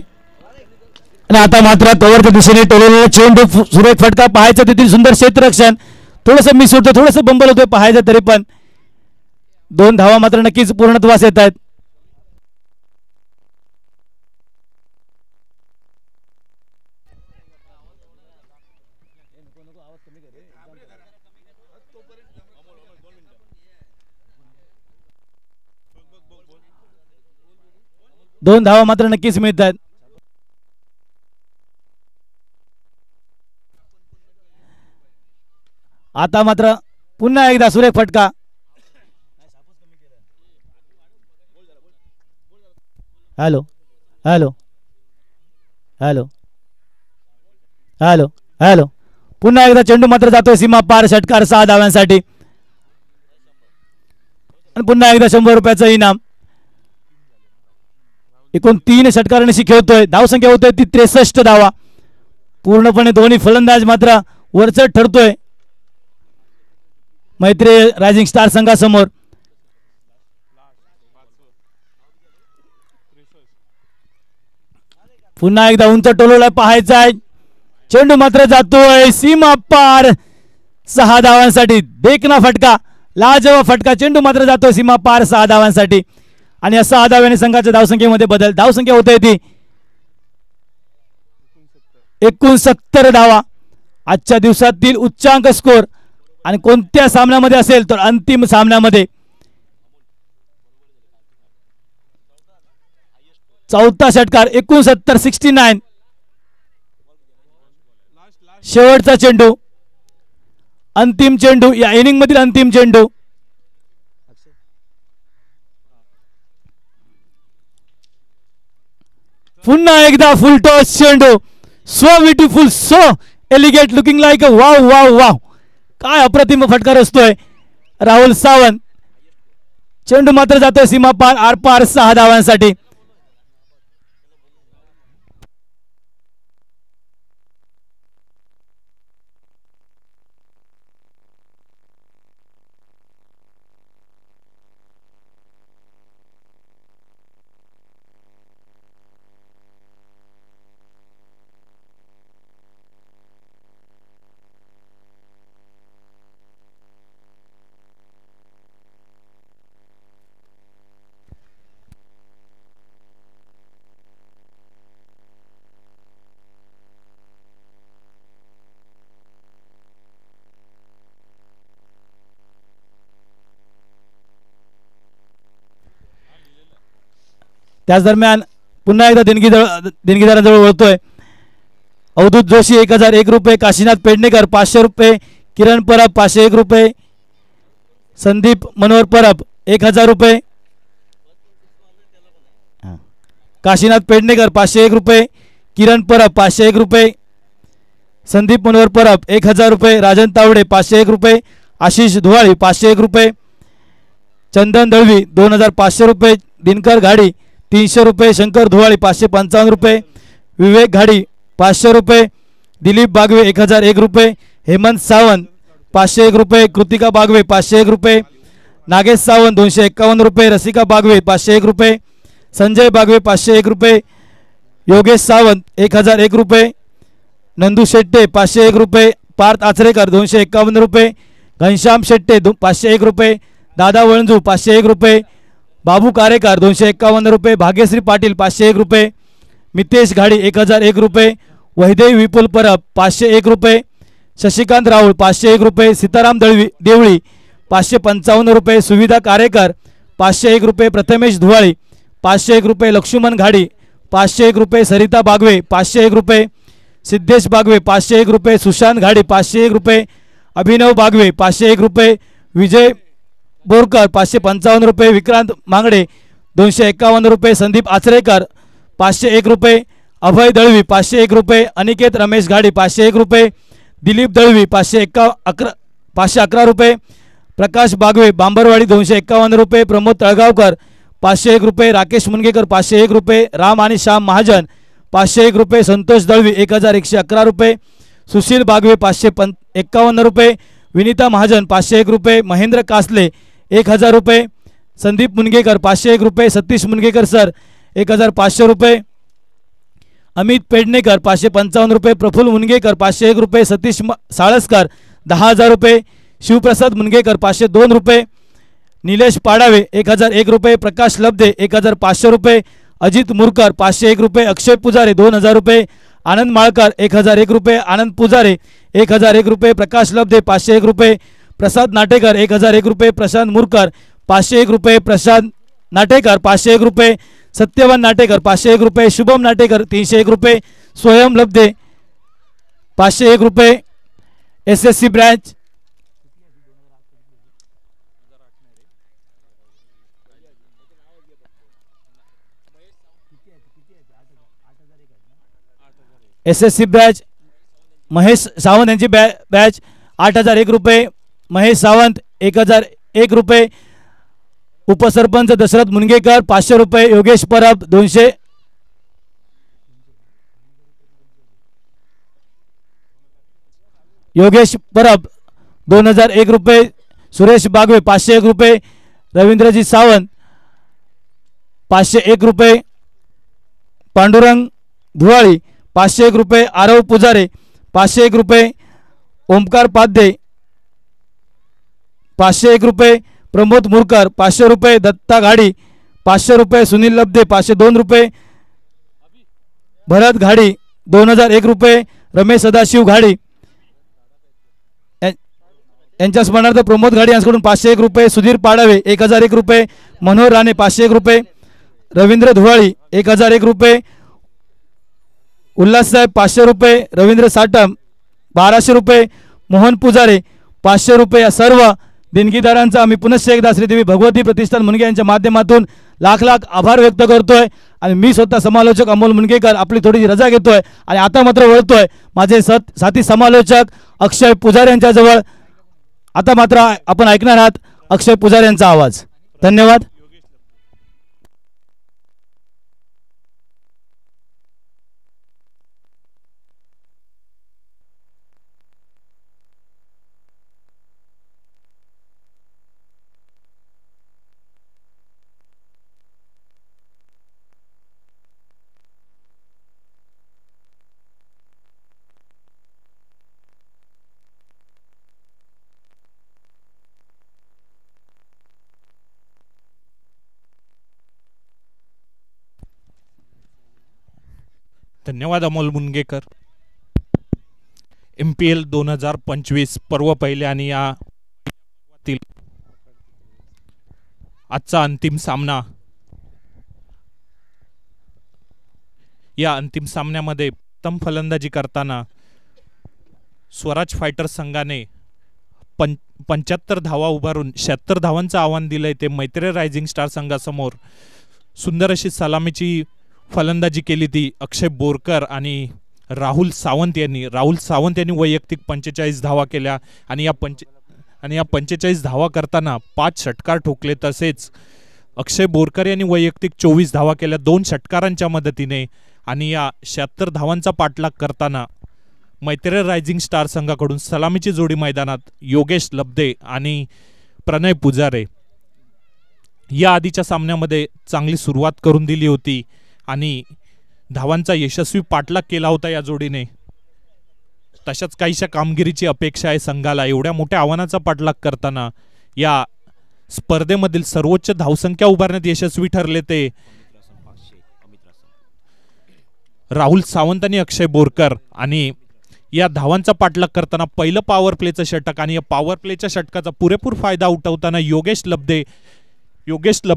आणि आता मात्र तोवरच्या दिशेने टोलवलेला चेंडू, सुरेख फटका पाहायचा, तेथील सुंदर क्षेत्ररक्षण, थोडंसं मिस होतं, थोडंसं बंबल होतोय पाहायचं, तरी पण 2 धावा मात्र नक्कीच पूर्णत्वास येत आहेत. दोन धावा मात्र नक्कीच मिळत आहेत. आता मात्र पुन्हा एकदा सुरेख फटका. Hello hello hello hello hello पुन्हा एकदा चेंडू मात्र जातोय सीमा पार, षटकार 6 धाव्यांसाठी. आणि पुन्हा एकदा 100 रुपयाचं इनाम. एकूण 3 षटकारांशी खेळतोय. धावसंख्या होतोय ती 63 धावा. पूर्णपणे दोन्ही फलंदाज मात्र वरचढ ठरतोय मैत्री रायझिंग स्टार संघासमोर. पुन्हा एकदा उंच टोलवला पाहायचा आहे. चेंडू मात्र जातोय सीमा पार 6 धावांसाठी. देखना फटका, लाजवाब फटका. चेंडू मात्र जातोय सीमा पार 6 धावांसाठी. आणि या 6 धाव्याने संघाच्या धावसंख्येमध्ये बदल. धावसंख्या होते ती 69 धावा. आजच्या दिवसातील उच्चांक स्कोर, आणि कोणत्या सामन्यामध्ये असेल तर अंतिम सामन्यामध्ये. चौथा षटकार 69. शेवटचा चेंडू, अंतिम चेंडू, या इनिंग मधील अंतिम चेंडू. पुन्हा एकदा फुल टॉस चेंडू. So beautiful, so elegant, looking like a wow wow wow. काय अप्रतिम फटकार असतोय राहुल सावंत. चेंडू मात्र जातोय सीमा पार, आरपार 6 धावांसाठी. त्याच दरम्यान पुन्हा एकदा देणगीदारांजवळ वळतोय. अवधूत जोशी 1001 रुपये, काशीनाथ पेडणेकर 500 रुपये, किरण परब 501 रुपये, संदीप मनोहर परब 1000 रुपये, काशीनाथ पेडणेकर 501 रुपये, किरण परब 501 रुपये, संदीप मनोहर परब 1000 रुपये, राजन तावडे 501 रुपये, आशिष धुवाळी 501 रुपये, चंदन दळवी 2500 रुपये, दिनकर घाडी 300 रुपये, शंकर धुवाळी 555 रुपये, विवेक घाडी 500 रुपये, दिलीप बागवे 1001 रुपये, हेमंत सावंत 501 रुपये, कृतिका बागवे 501 रुपये, नागेश सावंत 251 रुपये, रसिका बागवे 501 रुपये, संजय बागवे 501 रुपये, योगेश सावंत 1001 रुपये, नंदू शेट्टे 501 रुपये, पार्थ आचरेकर 251 रुपये, घनश्याम शेट्टे 501 रुपये, दादा वळंजू 501 रुपये, बाबू कारेकर 251 रुपये, भाग्यश्री पाटील 501 रुपये, मितेश घाडी 1001 रुपये, वैदेवी विपुल परब 501 रुपये, शशिकांत राहुल 501 रुपये, सीताराम देवळी 555 रुपये, सुविधा कारेकर 501 रुपये, प्रथमेश धुवाळी 501 रुपये, लक्ष्मण घाडी 501 रुपये, सरिता बागवे 501 रुपये, सिद्धेश बागवे 501 रुपये, सुशांत घाडी 501 रुपये, अभिनव बागवे 501 रुपये, विजय बोरकर 555 रुपये, विक्रांत मांगडे 251 रुपये, संदीप आचरेकर 501 रुपये, अभय दळवी 501 रुपये, अनिकेत रमेश घाडी 501 रुपये, दिलीप दळवी 511 रुपये, प्रकाश बागवे बांबरवाडी 251 रुपये, प्रमोद तळगावकर 501 रुपये, राकेश मुनगेकर 501 रुपये, राम आणि श्याम महाजन 501 रुपये, संतोष दळवी 1111 रुपये, सुशील बागवे 551 रुपये, विनीता महाजन 501 रुपये, महेंद्र कासले 1000 रुपये, संदीप मुनगेकर 501 रुपये, सतीश मुनगेकर सर 1500 रुपये, अमित पेडणेकर 555 रुपये, प्रफुल्ल मुनगेकर 501 रुपये, सतीश साळसकर 10,000 रुपये, शिवप्रसाद मुनगेकर 502 रुपये, निलेश पाडावे 1001 रुपये, प्रकाश लब्धे 1500 रुपये, अजित मुरकर 501 रुपये, अक्षय पुजारे 2000 रुपये, आनंद माळकर 1001 रुपये, आनंद पुजारे 1001 रुपये, प्रकाश लब्धे 501 रुपये, प्रसाद नाटेकर 1001 रुपये, प्रशांत मुरकर 501 रुपये, प्रशांत नाटेकर 501 रुपये, सत्यवान नाटेकर 501 रुपये, शुभम नाटेकर 301 रुपये, स्वयं लब्धे 501 रुपये, SSC branch SSC batch Mahesh Sawant यांची बॅच 8001 रुपये, महेश सावंत 1001 रुपये, उपसरपंच दशरथ मुनगेकर 500 रुपये, योगेश परब 200, योगेश परब 2001 रुपये, सुरेश बागवे 501 रुपये, रवींद्रजी सावंत 501 रुपये, पांडुरंग धुवाळी 501 रुपये, आरव पुजारे 501 रुपये, ओमकार पाध्ये 501 रुपये, प्रमोद मुरकर 500 रुपये, दत्ता घाडी 500 रुपये, सुनील लब्धे 502 रुपये, भरत घाडी 2001 रुपये, रमेश सदाशिव घाडी यांच्या स्मरणार्थ प्रमोद घाडी यांच्याकडून 501 रुपये, सुधीर पाडावे 1001 रुपये, मनोहर राणे 501 रुपये, रवींद्र धुवाळी 1001 रुपये, उल्हास साहेब 500 रुपये, रवींद्र साटम 1200 रुपये, मोहन पुजारे 500 रुपये, या सर्व देणगीदारांचा आम्ही पुनश्च एकदा श्रीदेवी भगवती प्रतिष्ठान मुनगे यांच्या माध्यमातून लाख लाख आभार व्यक्त करतोय. आणि मी स्वतः समालोचक अमोल मुनगेकर आपली थोडीशी रजा घेतोय आणि आता मात्र वळतोय माझे साथी समालोचक अक्षय पुजारी यांच्या जवळ. आता मात्र आपण ऐकणार आहात अक्षय पुजारी यांचा आवाज. धन्यवाद. धन्यवाद अमोल मुनगेकर. MPL 2025 पर्व पहिले आणि या आजचा अंतिम सामना. या अंतिम सामन्यामध्ये उत्तम फलंदाजी करताना स्वराज फायटर्स संघाने 75 धावा उभारून 76 धावांचं आव्हान दिलंय ते मैत्री रायझिंग स्टार संघासमोर. सुंदर अशी सलामीची फलंदाजी केली ती अक्षय बोरकर आणि राहुल सावंत यांनी वैयक्तिक 45 धावा केल्या आणि या 45 धावा करताना 5 षटकार ठोकले. तसेच अक्षय बोरकर यांनी वैयक्तिक 24 धावा केल्या 2 षटकारांच्या मदतीने. आणि या 76 धावांचा पाठलाग करताना मैत्रेय रायझिंग स्टार संघाकडून सलामीची जोडी मैदानात योगेश लब्धे आणि प्रणय पुजारे या आधीच्या सामन्यामध्ये चांगली सुरुवात करून दिली होती आणि धावांचा यशस्वी पाठलाग केला होता या जोडीने. तशाच काहीशा कामगिरीची अपेक्षा आहे संघाला. एवढ्या मोठ्या आव्हानाचा पाठलाग करताना या स्पर्धेमधील सर्वोच्च धावसंख्या उभारण्यात यशस्वी ठरले ते राहुल सावंत आणि अक्षय बोरकर. आणि या धावांचा पाठलाग करताना पहिलं पॉवर प्लेचं षटक आणि या पॉवर प्लेच्या षटकाचा पुरेपूर फायदा उठवताना योगेश लब्धे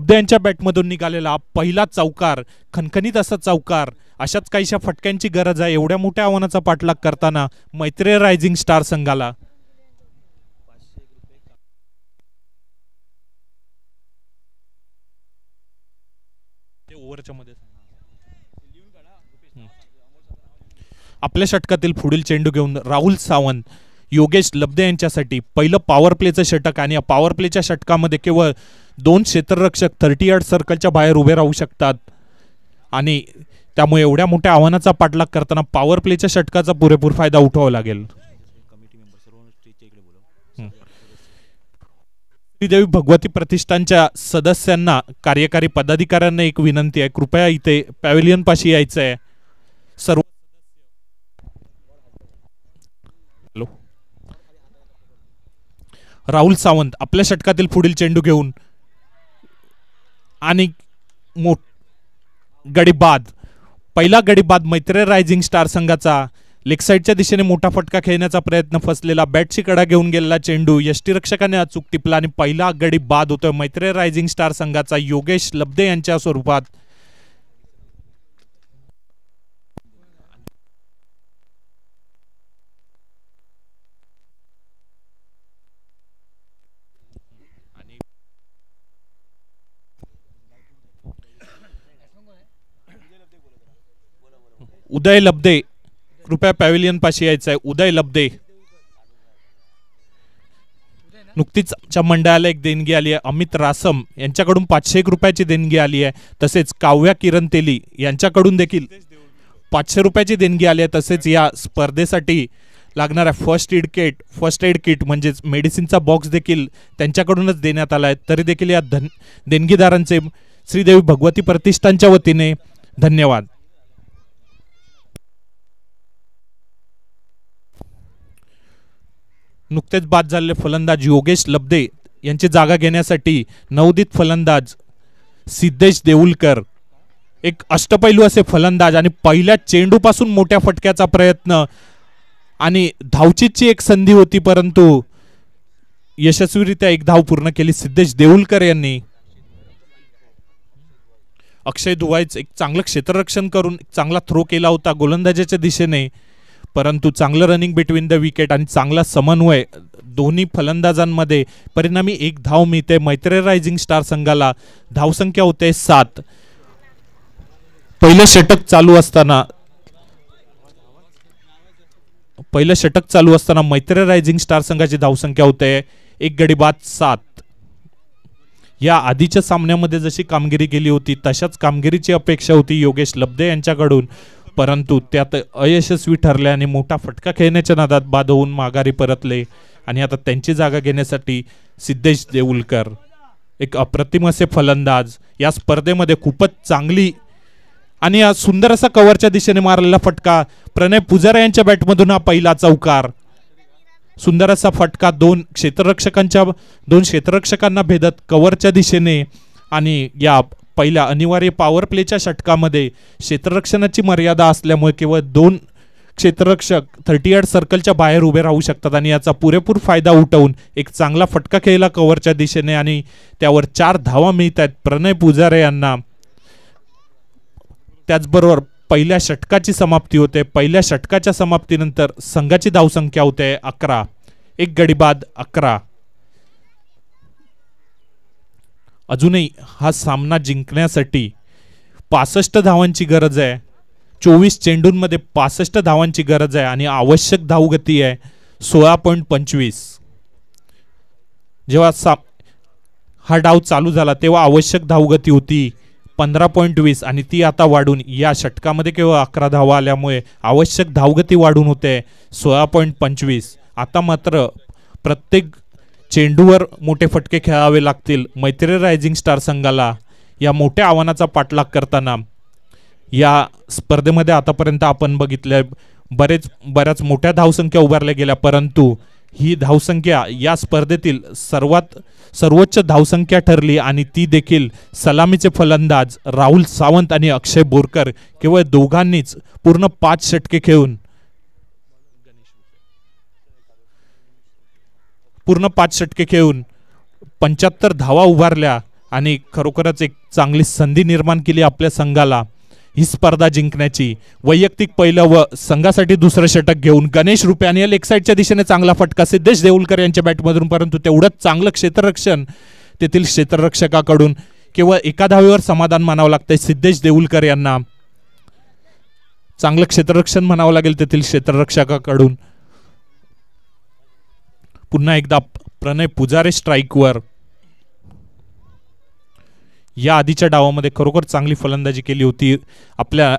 यांच्या बॅटमधून निघालेला पहिला चौकार, खणखणीत असा चौकार. अशाच काहीशा फटक्यांची गरज आहे एवढ्या मोठ्या आव्हानाचा पाठलाग करताना मैत्रेय रायझिंग स्टार संघाला. आपल्या षटकातील पुढील चेंडू घेऊन राहुल सावंत योगेश लब्धे यांच्यासाठी पहिलं पॉवर प्लेचं षटक. आणि या पॉवर प्लेच्या षटकामध्ये केवळ 2 क्षेत्ररक्षक 30 यार्ड सर्कलच्या बाहेर उभे राहू शकतात आणि त्यामुळे एवढ्या मोठ्या आव्हानाचा पाठलाग करताना पॉवर प्लेच्या षटकाचा पुरेपूर फायदा उठवावा लागेल. श्रीदेवी भगवती प्रतिष्ठानच्या सदस्यांना, कार्यकारी पदाधिकाऱ्यांना एक विनंती आहे, कृपया इथे पॅव्हिलियन पाशी यायचं आहे. सर्व राहुल सावंत आपल्या षटकातील पुढील चेंडू घेऊन आणि गडीबाद, पहिला गडीबाद मैत्रेय रायझिंग स्टार संघाचा. लेग साईडच्या दिशेने मोठा फटका खेळण्याचा प्रयत्न फसलेला, बॅटची कडा घेऊन गेलेला चेंडू यष्टीरक्षकाने अचूक टिपला आणि पहिला गडी बाद होतोय मैत्रेय रायझिंग स्टार संघाचा योगेश लब्धे यांच्या स्वरूपात. उदय लब्धे, कृपया पॅव्हिलियन पाशी यायचं आहे. उदय लब्धे, नुकतीच आमच्या मंडळाला एक देणगी आली आहे. अमित रासम यांच्याकडून 501 रुपयाची देणगी आली आहे. तसेच काव्या किरण तेली यांच्याकडून देखील 500 रुपयाची देणगी आली आहे. तसेच या स्पर्धेसाठी लागणारा फर्स्ट एड किट म्हणजेच मेडिसिनचा बॉक्स देखील त्यांच्याकडूनच देण्यात आला आहे. तरी देखील या देणगीदारांचे श्रीदेवी भगवती प्रतिष्ठानच्या वतीने धन्यवाद. नुकतेच बाद झालेले फलंदाज योगेश लब्धे यांची जागा घेण्यासाठी नवोदित फलंदाज सिद्धेश देऊलकर, एक अष्टपैलू असे फलंदाज आणि पहिल्या चेंडूपासून मोठ्या फटक्याचा प्रयत्न आणि धावचीची एक संधी होती परंतु यशस्वीरित्या एक धाव पूर्ण केली सिद्धेश देऊलकर यांनी. अक्षय दुवाईच एक चांगलं क्षेत्ररक्षण करून चांगला थ्रो केला होता गोलंदाजाच्या दिशेने, परंतु चांगलं रनिंग बिटवीन द विकेट आणि चांगला समन्वय दोन्ही फलंदाजांमध्ये, परिणामी एक धाव मिळते मैत्रेय रायझिंग स्टार संघाला. धावसंख्या होते 7. पहिलं षटक चालू असताना मैत्रेय रायझिंग स्टार संघाची धावसंख्या होते 1 गडी बाद 7. या आधीच्या सामन्यामध्ये जशी कामगिरी केली होती तशाच कामगिरीची अपेक्षा होती योगेश लब्धे यांच्याकडून, परंतु त्यात अयशस्वी ठरले आणि मोठा फटका खेळण्याच्या नादात बाद होऊन माघारी परतले. आणि आता त्यांची जागा घेण्यासाठी सिद्धेश देऊलकर, एक अप्रतिम असे फलंदाज, या स्पर्धेमध्ये खूपच चांगली आणि सुंदर असा कव्हरच्या दिशेने मारलेला फटका. प्रणय पुजारा यांच्या बॅटमधून हा पहिला चौकार, सुंदर असा फटका, 2 क्षेत्ररक्षकांना भेदत कव्हरच्या दिशेने. आणि या पहिल्या अनिवार्य पॉवर प्लेच्या षटकामध्ये क्षेत्ररक्षणाची मर्यादा असल्यामुळे केवळ 2 क्षेत्ररक्षक 30 यार्ड सर्कलच्या बाहेर उभे राहू शकतात आणि याचा पुरेपूर फायदा उठवून एक चांगला फटका खेळला कव्हरच्या दिशेने आणि त्यावर 4 धावा मिळत आहेत प्रणय पुजारे यांना. त्याचबरोबर पहिल्या षटकाची समाप्ती होते. पहिल्या षटकाच्या समाप्तीनंतर संघाची धावसंख्या होते 11. 1 गडी बाद 11. अजूनही हा सामना जिंकण्यासाठी 65 धावांची गरज आहे. 24 चेंडूंमध्ये 65 धावांची गरज आहे आणि आवश्यक धावगती आहे 16.25. जेव्हा हा डाव चालू झाला तेव्हा आवश्यक धावगती होती 15.20 आणि ती आता वाढून या षटकामध्ये केवळ 11 धावा आल्यामुळे आवश्यक धावगती वाढून होते 16.25. आता मात्र प्रत्येक चेंडूवर मोठे फटके खेळावे लागतील मैत्री रायझिंग स्टार संघाला या मोठ्या आव्हानाचा पाठलाग करताना. या स्पर्धेमध्ये आतापर्यंत आपण बघितले बऱ्याच मोठ्या धावसंख्या उभारल्या गेल्या, परंतु ही धावसंख्या या स्पर्धेतील सर्वोच्च धावसंख्या ठरली आणि ती देखील सलामीचे फलंदाज राहुल सावंत आणि अक्षय बोरकर केवळ दोघांनीच पूर्ण 5 षटके खेळून 75 धावा उभारल्या आणि खरोखरच एक चांगली संधी निर्माण केली आपल्या संघाला ही स्पर्धा जिंकण्याची. वैयक्तिक पहिलं व संघासाठी दुसरं षटक घेऊन गणेश रुपे आणि या लेग साईडच्या दिशेने चांगला फटका सिद्धेश देऊलकर यांच्या बॅटमधून, परंतु तेवढंच चांगलं क्षेत्ररक्षण तेथील क्षेत्ररक्षकाकडून. केवळ एका धावेवर समाधान मानावं लागतंय सिद्धेश देऊलकर यांना. चांगलं क्षेत्ररक्षण म्हणावं लागेल तेथील क्षेत्ररक्षकाकडून. पुन्हा एकदा प्रणय पुजारे स्ट्राईकवर. या आधीच्या डावामध्ये खरोखर चांगली फलंदाजी केली होती, आपल्या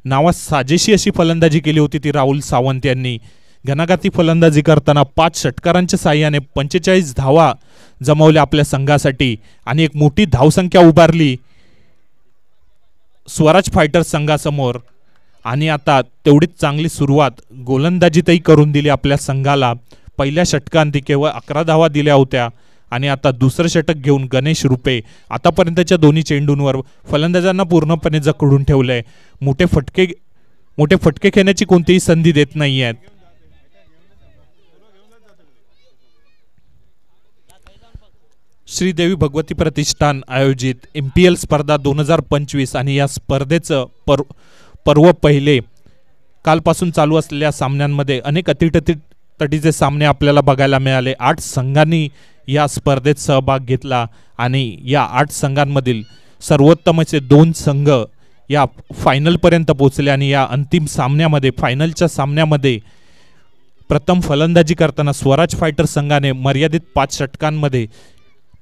नावास साजेशी अशी फलंदाजी केली होती ती राहुल सावंत यांनी. घणाघाती फलंदाजी करताना 5 षटकारांच्या साह्याने 45 धावा जमवल्या आपल्या संघासाठी आणि एक मोठी धावसंख्या उभारली स्वराज फायटर्स संघासमोर. आणि आता तेवढीच चांगली सुरुवात गोलंदाजीतही करून दिली आपल्या संघाला. पहिल्या षटकांती केवळ 11 धावा दिल्या होत्या आणि आता दुसरं षटक घेऊन गणेश रुपे आतापर्यंतच्या दोन्ही चेंडूंवर फलंदाजांना पूर्णपणे जखडून ठेवलंय. मोठे फटके खेळण्याची कोणतीही संधी देत नाही आहेत. श्रीदेवी भगवती प्रतिष्ठान आयोजित MPL स्पर्धा 2025 आणि या स्पर्धेचं पर्व पहिले कालपासून चालू असलेल्या सामन्यांमध्ये अनेक अटीतटीचे सामने आपल्याला बघायला मिळाले. 8 संघांनी या स्पर्धेत सहभाग घेतला आणि या 8 संघांमधील सर्वोत्तम असे 2 संघ या फायनलपर्यंत पोहोचले आणि या अंतिम सामन्यामध्ये फायनलच्या सामन्यामध्ये प्रथम फलंदाजी करताना स्वराज फायटर्स संघाने मर्यादित 5 षटकांमध्ये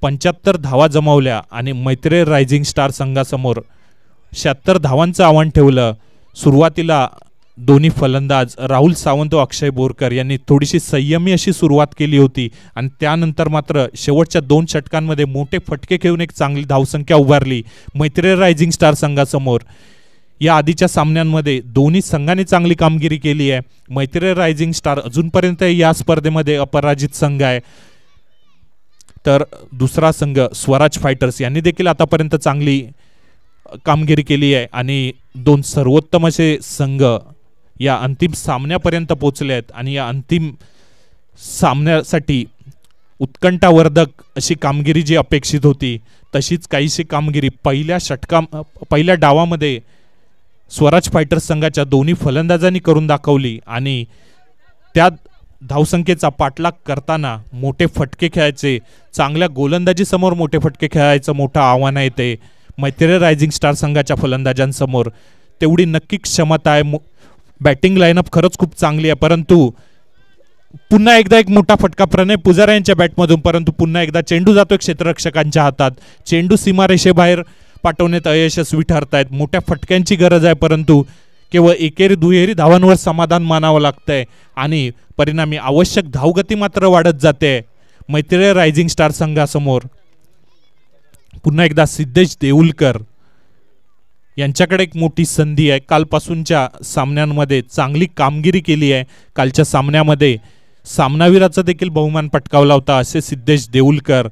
75 धावा जमवल्या आणि मैत्री रायझिंग स्टार संघासमोर 76 धावांचं आव्हान ठेवलं. सुरुवातीला दोन्ही फलंदाज राहुल सावंत व अक्षय बोरकर यांनी थोडीशी संयमी अशी सुरुवात केली होती आणि त्यानंतर मात्र शेवटच्या 2 षटकांमध्ये मोठे फटके खेळून एक चांगली धावसंख्या उभारली मैत्री रायझिंग स्टार संघासमोर. या आधीच्या सामन्यांमध्ये दोन्ही संघांनी चांगली कामगिरी केली आहे. मैत्री रायझिंग स्टार अजूनपर्यंत या स्पर्धेमध्ये अपराजित संघ आहे, तर दुसरा संघ स्वराज फायटर्स यांनी देखील आतापर्यंत चांगली कामगिरी केली आहे आणि 2 सर्वोत्तम असे संघ या अंतिम सामन्यापर्यंत पोहोचले आहेत. आणि या अंतिम सामन्यासाठी उत्कंठावर्धक अशी कामगिरी जी अपेक्षित होती तशीच काहीशी कामगिरी पहिल्या डावामध्ये स्वराज फायटर्स संघाच्या दोन्ही फलंदाजांनी करून दाखवली आणि त्या धावसंख्येचा पाठलाग करताना मोठे फटके खेळायचे, चांगल्या गोलंदाजी समोर मोठे फटके खेळायचं मोठं आव्हान आहे ते मैत्री रायझिंग स्टार संघाच्या फलंदाजांसमोर. तेवढी नक्की क्षमता आहे. बॅटिंग लाईनअप खरंच खूप चांगली आहे, परंतु पुन्हा एकदा एक मोठा फटका प्रणय पुजारा यांच्या बॅटमधून, परंतु पुन्हा एकदा चेंडू जातोय क्षेत्ररक्षकांच्या हातात. चेंडू सीमारेषेबाहेर पाठवण्यात अयशस्वी ठरतायत. मोठ्या फटक्यांची गरज आहे, परंतु केवळ एकेरी दुहेरी धावांवर समाधान मानावं लागतंय आणि परिणामी आवश्यक धावगती मात्र वाढत जाते मैत्री रायझिंग स्टार संघासमोर. पुन्हा एकदा सिद्धेश देऊलकर यांच्याकडे एक मोठी संधी आहे. कालपासूनच्या सामन्यांमध्ये चांगली कामगिरी केली आहे. कालच्या सामन्यामध्ये सामनावीराचा देखील बहुमान पटकावला होता असे सिद्धेश देऊलकर.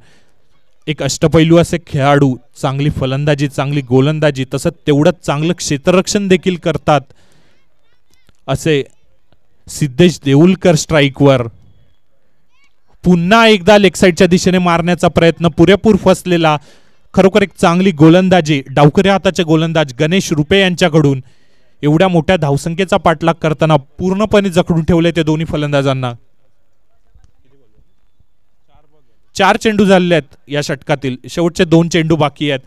एक अष्टपैलू असे खेळाडू, चांगली फलंदाजी, चांगली गोलंदाजी, तसंच तेवढंच चांगलं क्षेत्ररक्षण देखील करतात असे सिद्धेश देऊलकर स्ट्राईकवर. पुन्हा एकदा लेग साईडच्या दिशेने मारण्याचा प्रयत्न पुरेपूर फसलेला. खरोखर एक चांगली गोलंदाजी डावखरे हाताचे गोलंदाज गणेश रुपे यांच्याकडून. एवढ्या मोठ्या धावसंख्येचा पाठलाग करताना पूर्णपणे जखडून ठेवले ते दोन्ही फलंदाजांना. 4 चेंडू झालेले आहेत या षटकातील, शेवटचे 2 चेंडू बाकी आहेत.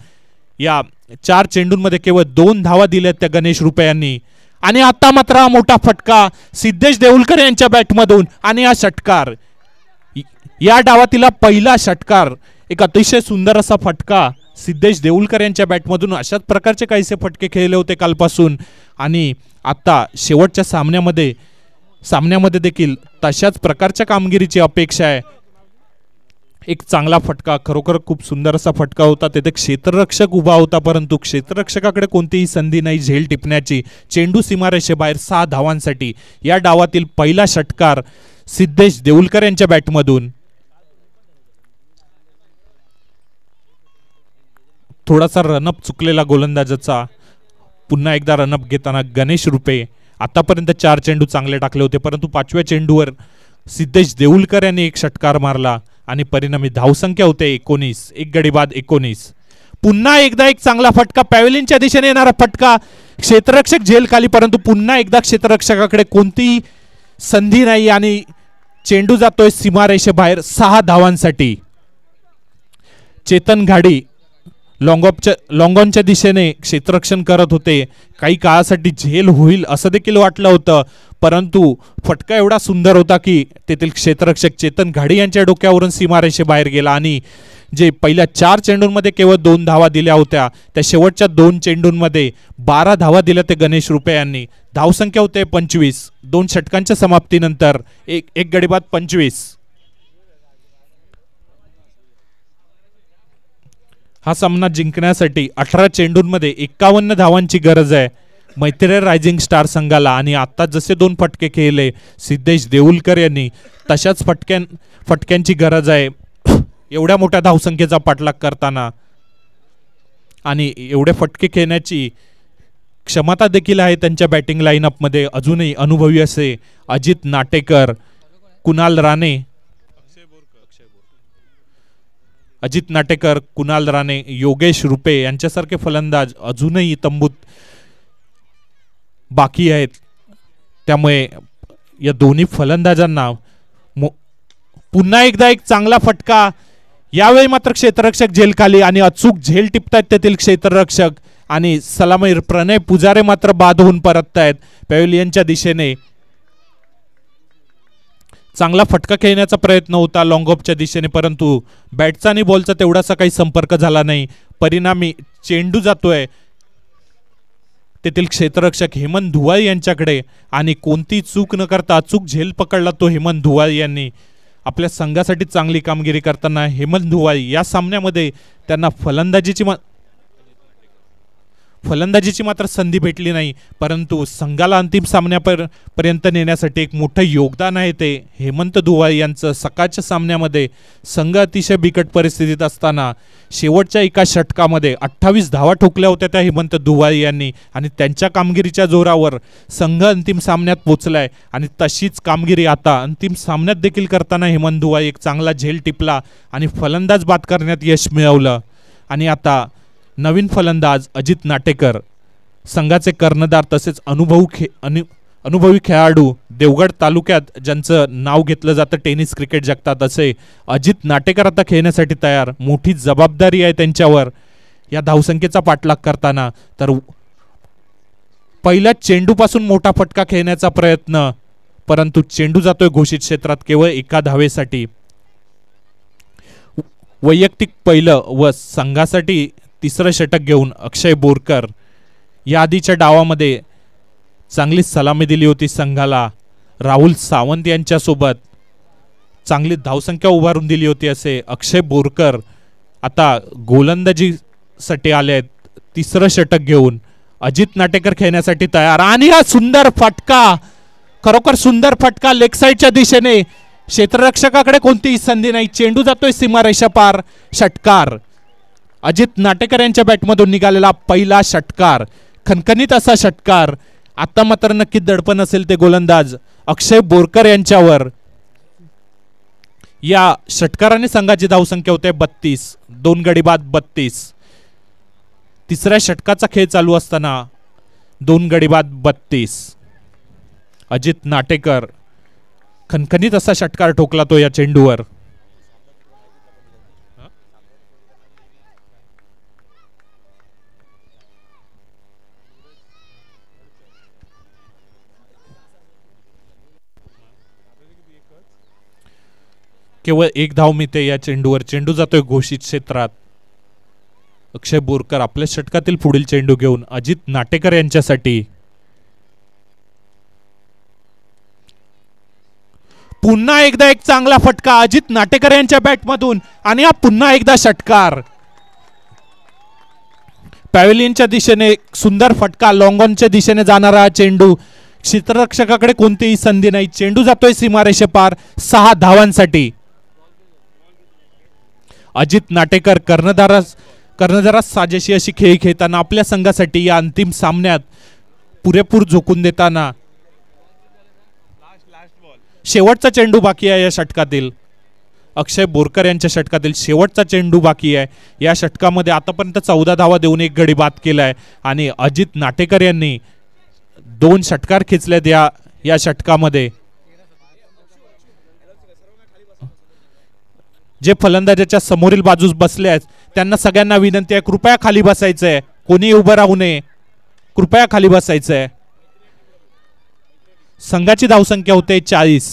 या 4 चेंडूंमध्ये केवळ 2 धावा दिल्यात त्या गणेश रुपे यांनी आणि आता मात्र हा मोठा फटका सिद्धेश देऊलकर यांच्या बॅटमधून आणि हा षटकार, या डावातील पहिला षटकार, एक अतिशय सुंदर असा फटका सिद्धेश देऊलकर यांच्या बॅटमधून. अशाच प्रकारचे काहीसे फटके खेळले होते कालपासून आणि आता शेवटच्या सामन्यामध्ये देखील तशाच प्रकारच्या कामगिरीची अपेक्षा आहे. एक चांगला फटका, खरोखर खूप सुंदर असा फटका होता. तेथे क्षेत्ररक्षक उभा होता परंतु क्षेत्ररक्षकाकडे कोणतीही संधी नाही झेल टिपण्याची. चेंडू सीमारेषेबाहेर 6 धावांसाठी. या डावातील पहिला षटकार सिद्धेश देऊलकर यांच्या बॅटमधून. थोडासा रनअप चुकलेला गोलंदाजाचा. पुन्हा एकदा रनअप घेताना गणेश रुपे. आतापर्यंत 4 चेंडू चांगले टाकले होते परंतु 5व्या चेंडूवर सिद्धेश देऊलकर यांनी एक षटकार मारला आणि परिणामी धावसंख्या होते 19. एक गडी बाद 19. पुन्हा एकदा एक चांगला फटका, पॅव्हलियनच्या दिशेने येणारा फटका. क्षेत्ररक्षक झेल खाली परंतु पुन्हा एकदा क्षेत्ररक्षकाकडे कोणतीही संधी नाही आणि चेंडू जातोय सीमारेषेबाहेर 6 धावांसाठी. चेतन घाडी लॉंगॉनच्या दिशेने क्षेत्ररक्षण करत होते. काही काळासाठी झेल होईल असं देखील वाटलं होतं परंतु फटका एवढा सुंदर होता की तेथील क्षेत्ररक्षक चेतन घाडी यांच्या डोक्यावरून सीमारेषेबाहेर गेला आणि जे पहिल्या 4 चेंडूंमध्ये केवळ 2 धावा दिल्या होत्या त्या शेवटच्या 2 चेंडूंमध्ये 12 धावा दिल्या ते गणेश रुपे यांनी. धावसंख्या होते 25. 2 षटकांच्या समाप्तीनंतर एक गडी बाद 25. हा सामना जिंकण्यासाठी 18 चेंडूंमध्ये 51 धावांची गरज आहे मैत्रेय रायझिंग स्टार संघाला. आणि आता जसे 2 फटके खेळले सिद्धेश देऊलकर यांनी तशाच फटक्यांची गरज आहे एवढ्या मोठ्या धावसंख्येचा पाठलाग करताना. आणि एवढे फटके खेळण्याची क्षमता देखील आहे त्यांच्या बॅटिंग लाईनअपमध्ये. अजूनही अनुभवी असे अजित नाटेकर, कुणाल राणे, योगेश रुपे यांच्यासारखे फलंदाज अजूनही तंबूत बाकी आहेत. त्यामुळे या दोन्ही फलंदाजांना पुन्हा एकदा एक चांगला फटका. यावेळी मात्र क्षेत्ररक्षक झेल खाली आणि अचूक झेल टिपतायत तेथील क्षेत्ररक्षक आणि सलामीर प्रणय पुजारे मात्र बाद होऊन परततायत पॅव्हलियनच्या दिशेने. चांगला फटका खेळण्याचा प्रयत्न होता लॉंगऑफच्या दिशेने परंतु बॅटचा आणि बॉलचा तेवढासा काही संपर्क झाला नाही. परिणामी चेंडू जातोय तेथील क्षेत्ररक्षक हेमंत धुवाळ यांच्याकडे आणि कोणती चूक न करता अचूक झेल पकडला तो हेमंत धुवाळ यांनी. आपल्या संघासाठी चांगली कामगिरी करताना हेमंत धुवाळ या सामन्यामध्ये त्यांना फलंदाजीची मात्र संधी भेटली नाही परंतु संघाला अंतिम सामन्यापर्यंत नेण्यासाठी एक मोठं योगदान आहे ते हेमंत धुवाळ यांचं. सकाळच्या सामन्यामध्ये संघ अतिशय बिकट परिस्थितीत असताना शेवटच्या एका षटकामध्ये 28 धावा ठोकल्या होत्या त्या हेमंत धुवाळ यांनी आणि त्यांच्या कामगिरीच्या जोरावर संघ अंतिम सामन्यात पोचलाय. आणि तशीच कामगिरी आता अंतिम सामन्यात देखील करताना हेमंत धुवाळ एक चांगला झेल टिपला आणि फलंदाज बाद करण्यात यश मिळवलं. आणि आता नवीन फलंदाज अजित नाटेकर, संघाचे कर्णधार तसेच अनुभवी खेळाडू, देवगड तालुक्यात ज्यांचं नाव घेतलं जातं टेनिस क्रिकेट जगतात असे अजित नाटेकर आता खेळण्यासाठी तयार. मोठी जबाबदारी आहे त्यांच्यावर या धावसंख्येचा पाठलाग करताना. तर पहिल्या चेंडूपासून मोठा फटका खेळण्याचा प्रयत्न परंतु चेंडू जातोय घोषित क्षेत्रात केवळ 1 धावेसाठी. वैयक्तिक पहिलं व संघासाठी 3रं षटक घेऊन अक्षय बोरकर या आधीच्या डावामध्ये चांगली सलामी दिली होती संघाला. राहुल सावंत यांच्यासोबत चांगली धावसंख्या उभारून दिली होती असे अक्षय बोरकर आता गोलंदाजीसाठी आले आहेत 3रं षटक घेऊन. अजित नाटेकर खेळण्यासाठी तयार आणि हा सुंदर फटका, खरोखर सुंदर फटका लेग साईडच्या दिशेने. क्षेत्ररक्षकाकडे कोणतीही संधी नाही. चेंडू जातोय सीमारेषा पार. षटकार अजित नाटेकर यांच्या बॅटमधून निघालेला पहिला षटकार, खणखणीत असा षटकार. आता मात्र नक्की दडपण असेल ते गोलंदाज अक्षय बोरकर यांच्यावर. या षटकाराने संघाची धावसंख्या होते 32. 2 गडी बाद 32. 3ऱ्या षटकाचा खेळ चालू असताना 2 गडी बाद 32. अजित नाटेकर खणखणीत असा षटकार ठोकला तो या चेंडूवर. केवळ एक धाव मिळते या चेंडूवर. चेंडू जातोय घोषित क्षेत्रात. अक्षय बोरकर आपल्या षटकातील पुढील चेंडू घेऊन अजित नाटेकर यांच्यासाठी. पुन्हा एकदा एक चांगला फटका अजित नाटेकर यांच्या बॅटमधून आणि हा पुन्हा एकदा षटकार. पॅव्हेलियनच्या दिशेने सुंदर फटका. लॉंग ऑनच्या दिशेने जाणारा हा चेंडू. क्षेत्ररक्षकाकडे कोणतीही संधी नाही. चेंडू जातोय सीमारेषे पार 6 धावांसाठी. अजित नाटेकर कर्णधारास साजेशी अशी खेळी खेळताना आपल्या संघासाठी या अंतिम सामन्यात पुरेपूर झोकून देताना. शेवटचा चेंडू बाकी आहे या षटकातील. अक्षय बोरकर यांच्या षटकातील शेवटचा चेंडू बाकी आहे. या षटकामध्ये आतापर्यंत 14 धावा देऊन एक गडी बाद केलाय आणि अजित नाटेकर यांनी 2 षटकार खेचलेत या षटकामध्ये. जे फलंदाजाच्या समोरील बाजूस बसले आहेत त्यांना सगळ्यांना विनंती आहे, कृपया खाली बसायचंय. कोणी उभं राहू नये, कृपया खाली बसायचंय. संघाची धावसंख्या होते 40.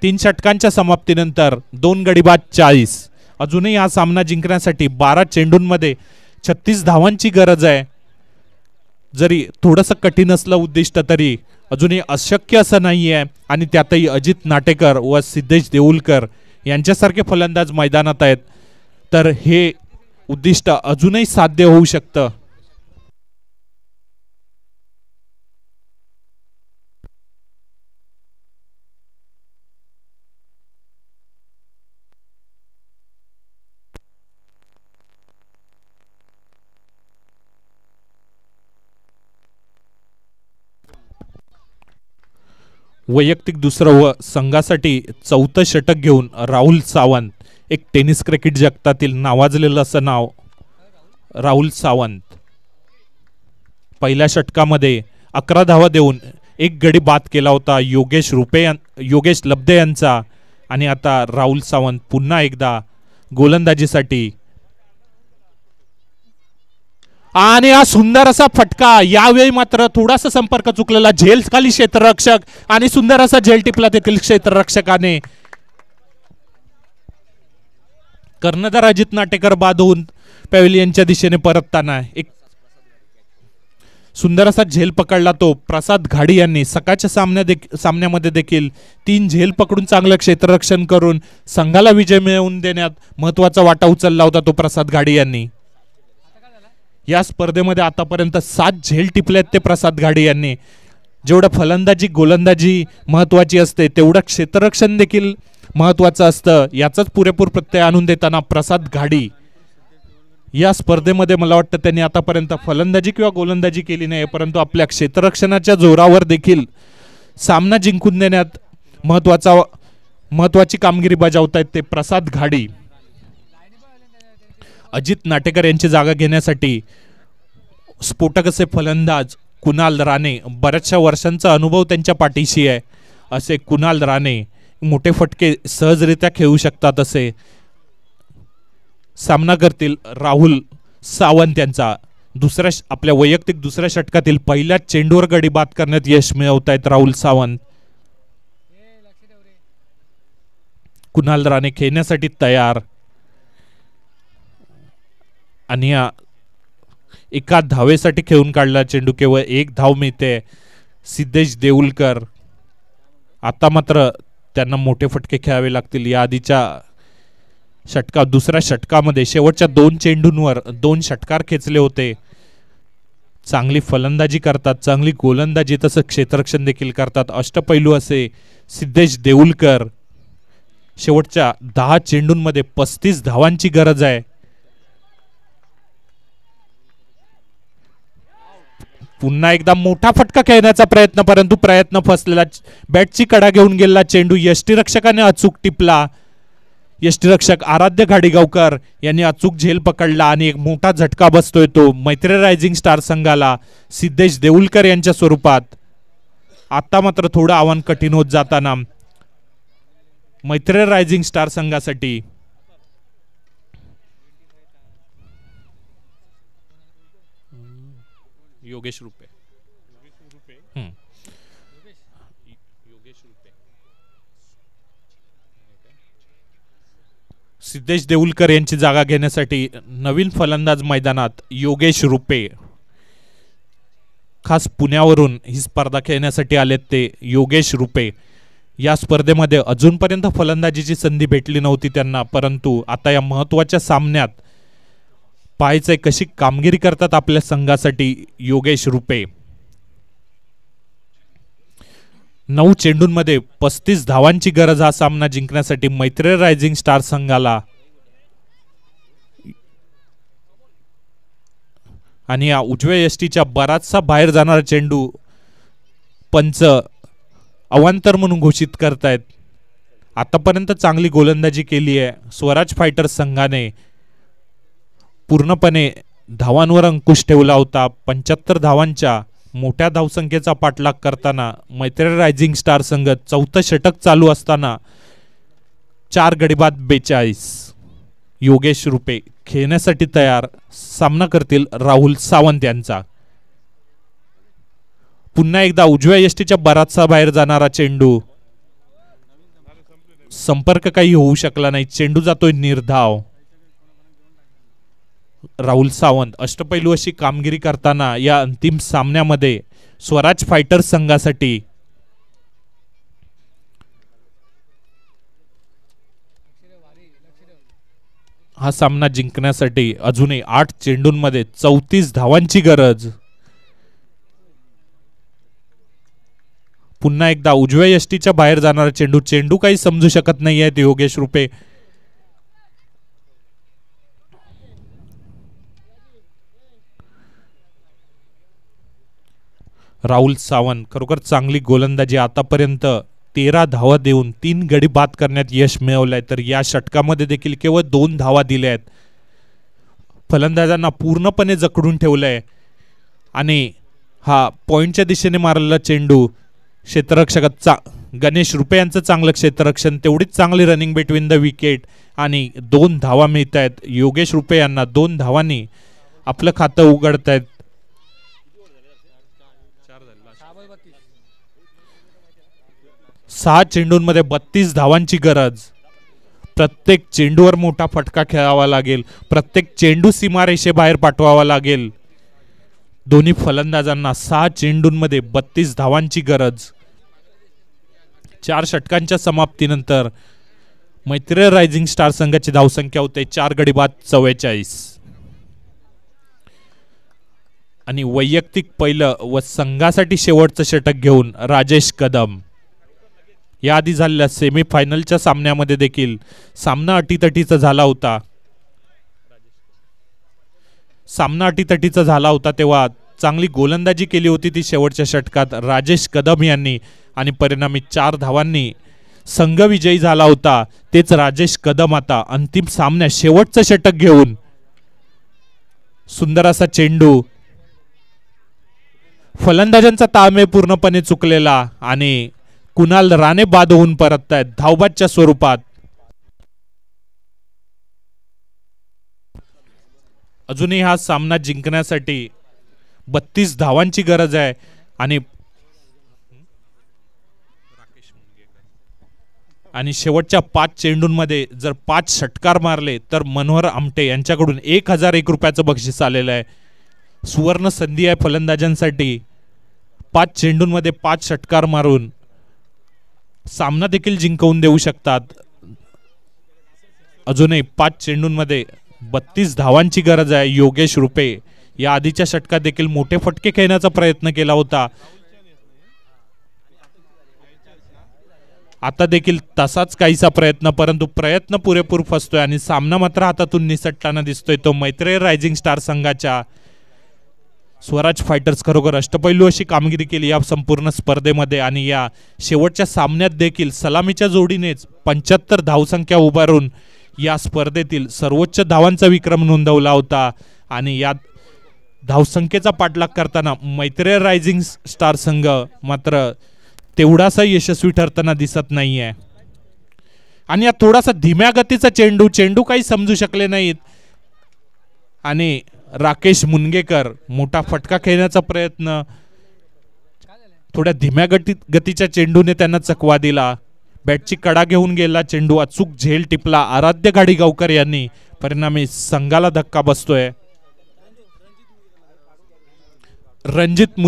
3 षटकांच्या समाप्तीनंतर 2 गडी बाद 40. अजूनही हा सामना जिंकण्यासाठी 12 चेंडूंमध्ये 36 धावांची गरज आहे. जरी थोडंसं कठीण असलं उद्दिष्ट तरी अजूनही अशक्य असं नाही आहे. आणि त्यातही अजित नाटेकर व सिद्धेश देऊलकर यांच्यासारखे फलंदाज मैदानात आहेत तर हे उद्दिष्ट अजूनही साध्य होऊ शकतं. वैयक्तिक दुसरं व संघासाठी 4थं षटक घेऊन राहुल सावंत. एक टेनिस क्रिकेट जगतातील नावाजलेलं असं नाव राहुल सावंत. पहिल्या षटकामध्ये 11 धावा देऊन एक गडी बाद केला होता योगेश लब्धे यांचा. आणि आता राहुल सावंत पुन्हा एकदा गोलंदाजीसाठी. आणि हा सुंदर असा फटका. यावेळी मात्र थोडासा संपर्क चुकलेला. झेल खाली क्षेत्ररक्षक आणि सुंदर असा झेल टिपला तेथील क्षेत्ररक्षकाने. कर्णधार अजित नाटेकर बाद होऊन पॅव्हेलियनच्या दिशेने परतताना एक सुंदर असा झेल पकडला तो प्रसाद घाडी यांनी. सकाळच्या सामन्यामध्ये देखील 3 झेल पकडून चांगलं क्षेत्ररक्षण करून संघाला विजय मिळवून देण्यात महत्वाचा वाटा उचलला होता तो प्रसाद घाडी यांनी. या स्पर्धेमध्ये आतापर्यंत 7 झेल टिपलेत ते प्रसाद घाडी यांनी. जेवढं फलंदाजी गोलंदाजी महत्वाची असते तेवढं क्षेत्ररक्षण देखील महत्वाचं असतं. याचाच पुरेपूर प्रत्यय आणून देताना प्रसाद घाडी या स्पर्धेमध्ये मला वाटतं त्यांनी आतापर्यंत फलंदाजी किंवा गोलंदाजी केली नाही परंतु आपल्या क्षेत्ररक्षणाच्या जोरावर देखील सामना जिंकून देण्यात महत्वाची कामगिरी बजावतायत ते प्रसाद घाडी. अजित नाटेकर यांची जागा घेण्यासाठी स्फोटक असे फलंदाज कुणाल राणे. बऱ्याचशा वर्षांचा अनुभव त्यांच्या पाठीशी आहे असे कुणाल राणे. मोठे फटके सहजरित्या खेळू शकतात असे सामना करतील राहुल सावंत यांचा. आपल्या वैयक्तिक दुसऱ्या षटकातील पहिल्याच चेंडूवर गडी बाद करण्यात यश मिळवत आहेत राहुल सावंत. कुणाल राणे खेळण्यासाठी तयार. आणि एका धावेसाठी खेळून काढला चेंडू. केवळ 1 धाव मिळते. सिद्धेश देऊलकर. आता मात्र त्यांना मोठे फटके खेळावे लागतील. या आधीच्या दुसऱ्या षटकामध्ये शेवटच्या 2 चेंडूंवर 2 षटकार खेचले होते. चांगली फलंदाजी करतात, चांगली गोलंदाजी तसं क्षेत्ररक्षण देखील करतात. अष्टपैलू असे सिद्धेश देऊलकर. शेवटच्या 10 चेंडूंमध्ये 35 धावांची गरज आहे. पुन्हा एकदा मोठा फटका खेळण्याचा प्रयत्न परंतु प्रयत्न फसलेला. बॅटची कडा घेऊन गेलेला चेंडू यष्टीरक्षकाने अचूक टिपला. यष्टीरक्षक आराध्य घाडीगावकर यांनी अचूक झेल पकडला आणि एक मोठा झटका बसतोय तो मैत्री रायझिंग स्टार संघाला सिद्धेश देऊलकर यांच्या स्वरूपात. आता मात्र थोडं आव्हान कठीण होत जाताना मैत्री रायझिंग स्टार संघासाठी योगेश रुपे. सिद्धेश देऊलकर यांची जागा घेण्यासाठी नवीन फलंदाज मैदानात योगेश रुपे, खास पुण्यावरून ही स्पर्धा खेळण्यासाठी आलेत ते योगेश रुपे. या स्पर्धेमध्ये अजूनपर्यंत फलंदाजीची संधी भेटली नव्हती त्यांना, परंतु आता या महत्त्वाच्या सामन्यात पाहायचंय कशी कामगिरी करतात आपल्या संघासाठी योगेश रुपे. 9 चेंडूंमध्ये 35 धावांची गरज हा सामना जिंकण्यासाठी मैत्री रायझिंग स्टार संघाला. आणि या उजव्या यष्टीच्या बराचसा बाहेर जाणारा चेंडू पंच अवांतर म्हणून घोषित करतायत. आतापर्यंत चांगली गोलंदाजी केली आहे स्वराज फायटर्स संघाने, पूर्णपणे धावांवर अंकुश ठेवला होता. 75 धावांच्या मोठ्या धावसंख्येचा पाठलाग करताना मैत्री रायझिंग स्टार संघ 4थं षटक चालू असताना 4 गडी बाद 42. योगेश रुपे खेळण्यासाठी तयार, सामना करतील राहुल सावंत यांचा. पुन्हा एकदा उजव्या यष्टीच्या बराचसा बाहेर जाणारा चेंडू, संपर्क काही होऊ शकला नाही, चेंडू जातोय निर्धाव. राहुल सावंत अष्टपैलू अशी कामगिरी करताना या अंतिम सामन्यामध्ये स्वराज फायटर्स संघासाठी हा सामना जिंकण्यासाठी अजूनही 8 चेंडूंमध्ये 34 धावांची गरज. पुन्हा एकदा उजव्या यष्टीच्या बाहेर जाणारा चेंडू, चेंडू काही समजू शकत नाही आहेत योगेश रुपे. राहुल सावंत खरोखर चांगली गोलंदाजी, आतापर्यंत 13 धावा देऊन 3 गडी बाद करण्यात यश मिळवलंय, तर या षटकामध्ये देखील केवळ 2 धावा दिल्या आहेत. फलंदाजांना पूर्णपणे जखडून ठेवलंय आणि हा पॉइंटच्या दिशेने मारलेला चेंडू क्षेत्ररक्षकात गणेश रुपे यांचं चांगलं क्षेत्ररक्षण, तेवढीच चांगली रनिंग बिटवीन द विकेट आणि 2 धावा मिळत आहेत योगेश रुपे यांना. 2 धावांनी आपलं खातं उघडतायत. 6 चेंडूंमध्ये 32 धावांची गरज. प्रत्येक चेंडूवर मोठा फटका खेळावा लागेल, प्रत्येक चेंडू सीमारेषेबाहेर पाठवावा लागेल. दोन्ही फलंदाजांना 6 चेंडूंमध्ये 32 धावांची गरज. 4 षटकांच्या समाप्तीनंतर मैत्री रायझिंग स्टार संघाची धावसंख्या होते 4 गडी बाद 44. आणि वैयक्तिक पहिलं व संघासाठी शेवटचं षटक घेऊन राजेश कदम. याआधी झालेल्या सेमीफायनलच्या सामन्यामध्ये देखील सामना अटीतटीचा झाला होता. तेव्हा चांगली गोलंदाजी केली होती ती शेवटच्या षटकात राजेश कदम यांनी आणि परिणामी 4 धावांनी संघ विजयी झाला होता. तेच राजेश कदम आता अंतिम सामन्यात शेवटचं षटक घेऊन सुंदर असा चेंडू, फलंदाजांचा ताळमेळ पूर्णपणे चुकलेला आणि कुणाल राणे बाद होऊन परततायत धावबादच्या स्वरूपात. अजूनही हा सामना जिंकण्यासाठी 32 धावांची गरज आहे आणि शेवटच्या 5 चेंडूंमध्ये जर 5 षटकार मारले तर मनोहर आमटे यांच्याकडून 1001 रुपयाचं बक्षीस आलेलं आहे. सुवर्ण संधी आहे फलंदाजांसाठी. 5 चेंडूंमध्ये 5 षटकार मारून सामना देखील जिंकवून देऊ शकतात. अजूनही 5 चेंडूंमध्ये 32 धावांची गरज आहे. योगेश रुपे या आधीच्या षटकात देखील मोठे फटके खेळण्याचा प्रयत्न केला होता, आता देखील तसाच काहीसा प्रयत्न, परंतु प्रयत्न पुरेपूर फसतोय आणि सामना मात्र हातातून निसटताना दिसतोय तो मैत्री रायझिंग स्टार संघाच्या. स्वराज फायटर्स खरोखर अष्टपैलू अशी कामगिरी केली या संपूर्ण स्पर्धेमध्ये आणि या शेवटच्या सामन्यात देखील सलामीच्या जोडीनेच 75 धावसंख्या उभारून या स्पर्धेतील सर्वोच्च धावांचा विक्रम नोंदवला होता. आणि या धावसंख्येचा पाठलाग करताना मैत्री रायझिंग स्टार संघ मात्र तेवढासा यशस्वी ठरताना दिसत नाहीये. आणि या थोडासा धीम्या गतीचा चेंडू काही समजू शकले नाहीत आणि राकेश मुनगेकर मोठा फटका खेळण्याचा प्रयत्न, थोड्या धीम्या गतीच्या चेंडूने त्यांना चकवा दिला. बॅटची कडा घेऊन गेला चेंडू, अचूक झेल टिपला आराध्य गाडीगावकर यांनी, परिणामी संघाला धक्का बसतोय. रणजित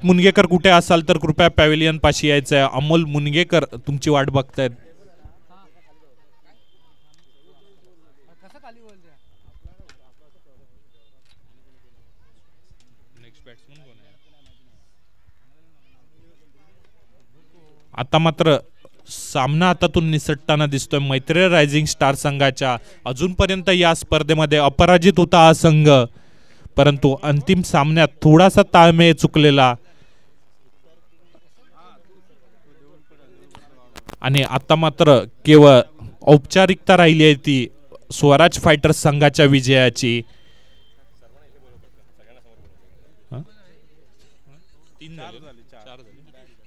मुनगेकर कुठे असाल तर कृपया पॅव्हिलियन पाशी यायचं आहे. अमोल मुनगेकर तुमची वाट बघतायत. आता मात्र सामना हातातून निसटताना दिसतोय मैत्री रायझिंग स्टार संघाच्या. अजूनपर्यंत या स्पर्धेमध्ये अपराजित होता हा संघ, परंतु अंतिम सामन्यात थोडासा ताळमेळ चुकलेला आणि आता मात्र केवळ औपचारिकता राहिली आहे ती स्वराज फायटर्स संघाच्या विजयाची.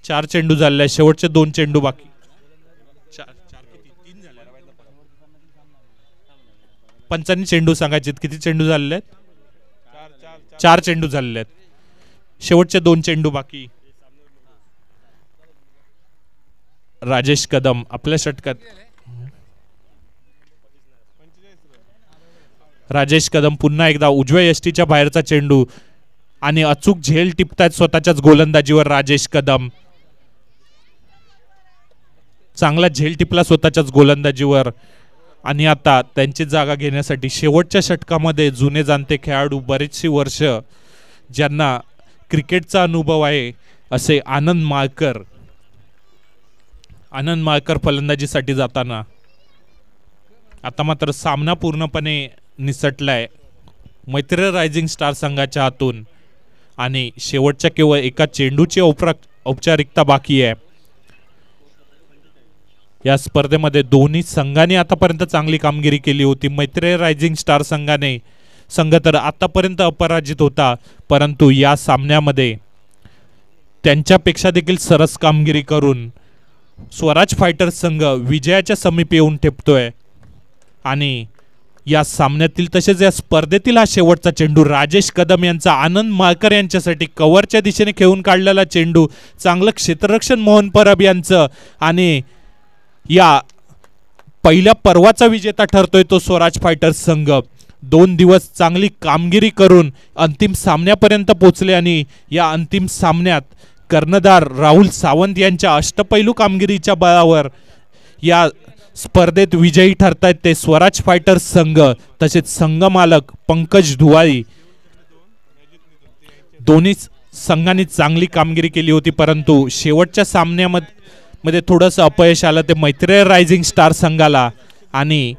4 चेंडू झाले, शेवटचे 2 चेंडू बाकी. 5 चेंडू सांगायचे, किती चेंडू झालेले आहेत? 4 चेंडू झालेले आहेत, शेवटचे 2 चेंडू बाकी. राजेश कदम आपल्या षटकात, राजेश कदम पुन्हा एकदा उजव्या यष्टीच्या बाहेरचा चेंडू आणि अचूक झेल टिपतायत स्वतःच्याच गोलंदाजीवर राजेश कदम. चांगला झेल टिपला स्वतःच्याच गोलंदाजीवर आणि आता त्यांची जागा घेण्यासाठी शेवटच्या षटकामध्ये जुने जाणते खेळाडू, बरेचशी वर्ष ज्यांना क्रिकेटचा अनुभव आहे असे आनंद माळकर फलंदाजीसाठी जाताना. आता मात्र सामना पूर्णपणे निसटलाय मैत्री रायझिंग स्टार संघाच्या हातून आणि शेवटच्या केवळ एका चेंडूची औपचारिकता बाकी आहे. या स्पर्धेमध्ये दोन्ही संघांनी आतापर्यंत चांगली कामगिरी केली होती. मैत्री रायझिंग स्टार संघ तर आतापर्यंत अपराजित होता, परंतु या सामन्यामध्ये त्यांच्यापेक्षा देखील सरस कामगिरी करून स्वराज फायटर्स संघ विजयाच्या समीप येऊन ठेपतोय. आणि या सामन्यातील तसेच या स्पर्धेतील हा शेवटचा चेंडू राजेश कदम यांचा आनंद माळकर यांच्यासाठी कव्हरच्या दिशेने खेळून काढलेला चेंडू, चांगलं क्षेत्ररक्षण मोहन परब यांचं आणि या पहिल्या पर्वाचा विजेता ठरतोय तो स्वराज फायटर्स संघ. 2 दिवस चांगली कामगिरी करून अंतिम सामन्यापर्यंत पोहोचले आणि या अंतिम सामन्यात कर्णधार राहुल सावंत यांच्या अष्टपैलू कामगिरीच्या बळावर या स्पर्धेत विजयी ठरतायत ते स्वराज फायटर्स संघ. तसेच संघ मालक पंकज धुवाळी. दोन्ही संघांनी चांगली कामगिरी केली होती, परंतु शेवटच्या सामन्यामध्ये थोडंसं अपयश आलं ते मैत्री रायझिंग स्टार संघाला आणि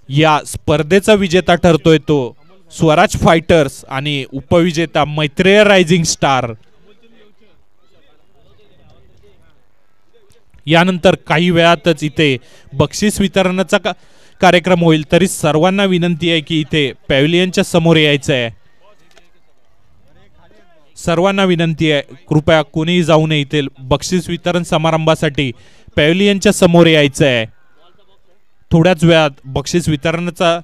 या स्पर्धेचा विजेता ठरतोय तो स्वराज फायटर्स आणि उपविजेता मैत्री रायझिंग स्टार. यानंतर काही वेळातच इथे बक्षीस वितरणाचा कार्यक्रम होईल, तरी सर्वांना विनंती आहे की इथे पॅव्हिलियनच्या समोर यायचं आहे. सर्वांना विनंती आहे कृपया कोणीही जाऊ नये, इथे बक्षीस वितरण समारंभासाठी पॅव्हिलियनच्या समोर यायचं आहे. थोड्याच वेळात बक्षीस वितरणाचा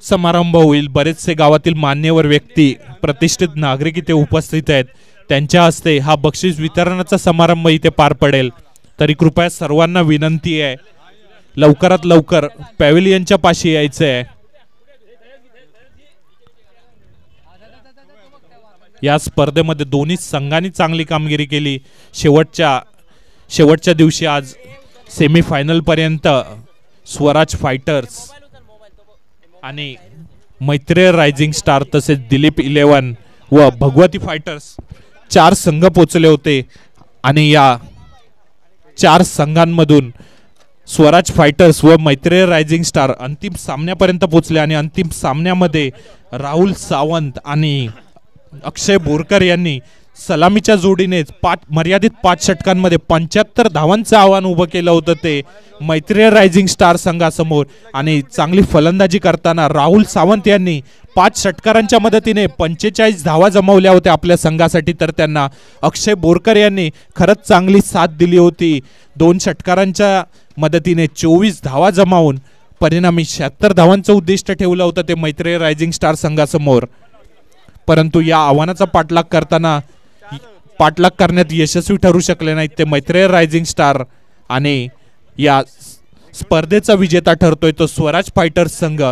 समारंभ होईल. बरेचसे गावातील मान्यवर व्यक्ती, प्रतिष्ठित नागरिक इथे उपस्थित आहेत. त्यांच्या हस्ते हा बक्षीस वितरणाचा समारंभ इथे पार पडेल. तरी कृपया सर्वांना विनंती आहे लवकरात लवकर पॅव्हिलियनच्या पाशी यायचं आहे. या स्पर्धेमध्ये दोन्ही संघांनी चांगली कामगिरी केली. शेवटच्या दिवशी आज सेमीफायनल पर्यंत स्वराज फायटर्स आणि मैत्री रायझिंग स्टार तसेच दिलीप 11 व भगवती फायटर्स 4 संघ पोचले होते आणि या 4 संघांमधून स्वराज फायटर्स व मैत्री रायझिंग स्टार अंतिम सामन्यापर्यंत पोचले आणि अंतिम सामन्यामध्ये राहुल सावंत आणि अक्षय बोरकर यांनी सलामीच्या जोडीने मर्यादित 5 षटकांमध्ये 75 धावांचं आव्हान उभं केलं होतं ते मैत्री रायझिंग स्टार संघासमोर. आणि चांगली फलंदाजी करताना राहुल सावंत यांनी 5 षटकारांच्या मदतीने 45 धावा जमवल्या होत्या आपल्या संघासाठी, तर त्यांना अक्षय बोरकर यांनी खरंच चांगली साथ दिली होती. 2 षटकारांच्या मदतीने 24 धावा जमावून परिणामी 76 धावांचं उद्दिष्ट ठेवलं होतं ते मैत्री रायझिंग स्टार संघासमोर. परंतु या आव्हानाचा पाठलाग करताना पाठलाग करण्यात यशस्वी ठरू शकले नाहीत ते मैत्रेय रायझिंग स्टार आणि या स्पर्धेचा विजेता ठरतोय तो स्वराज फायटर्स संघ।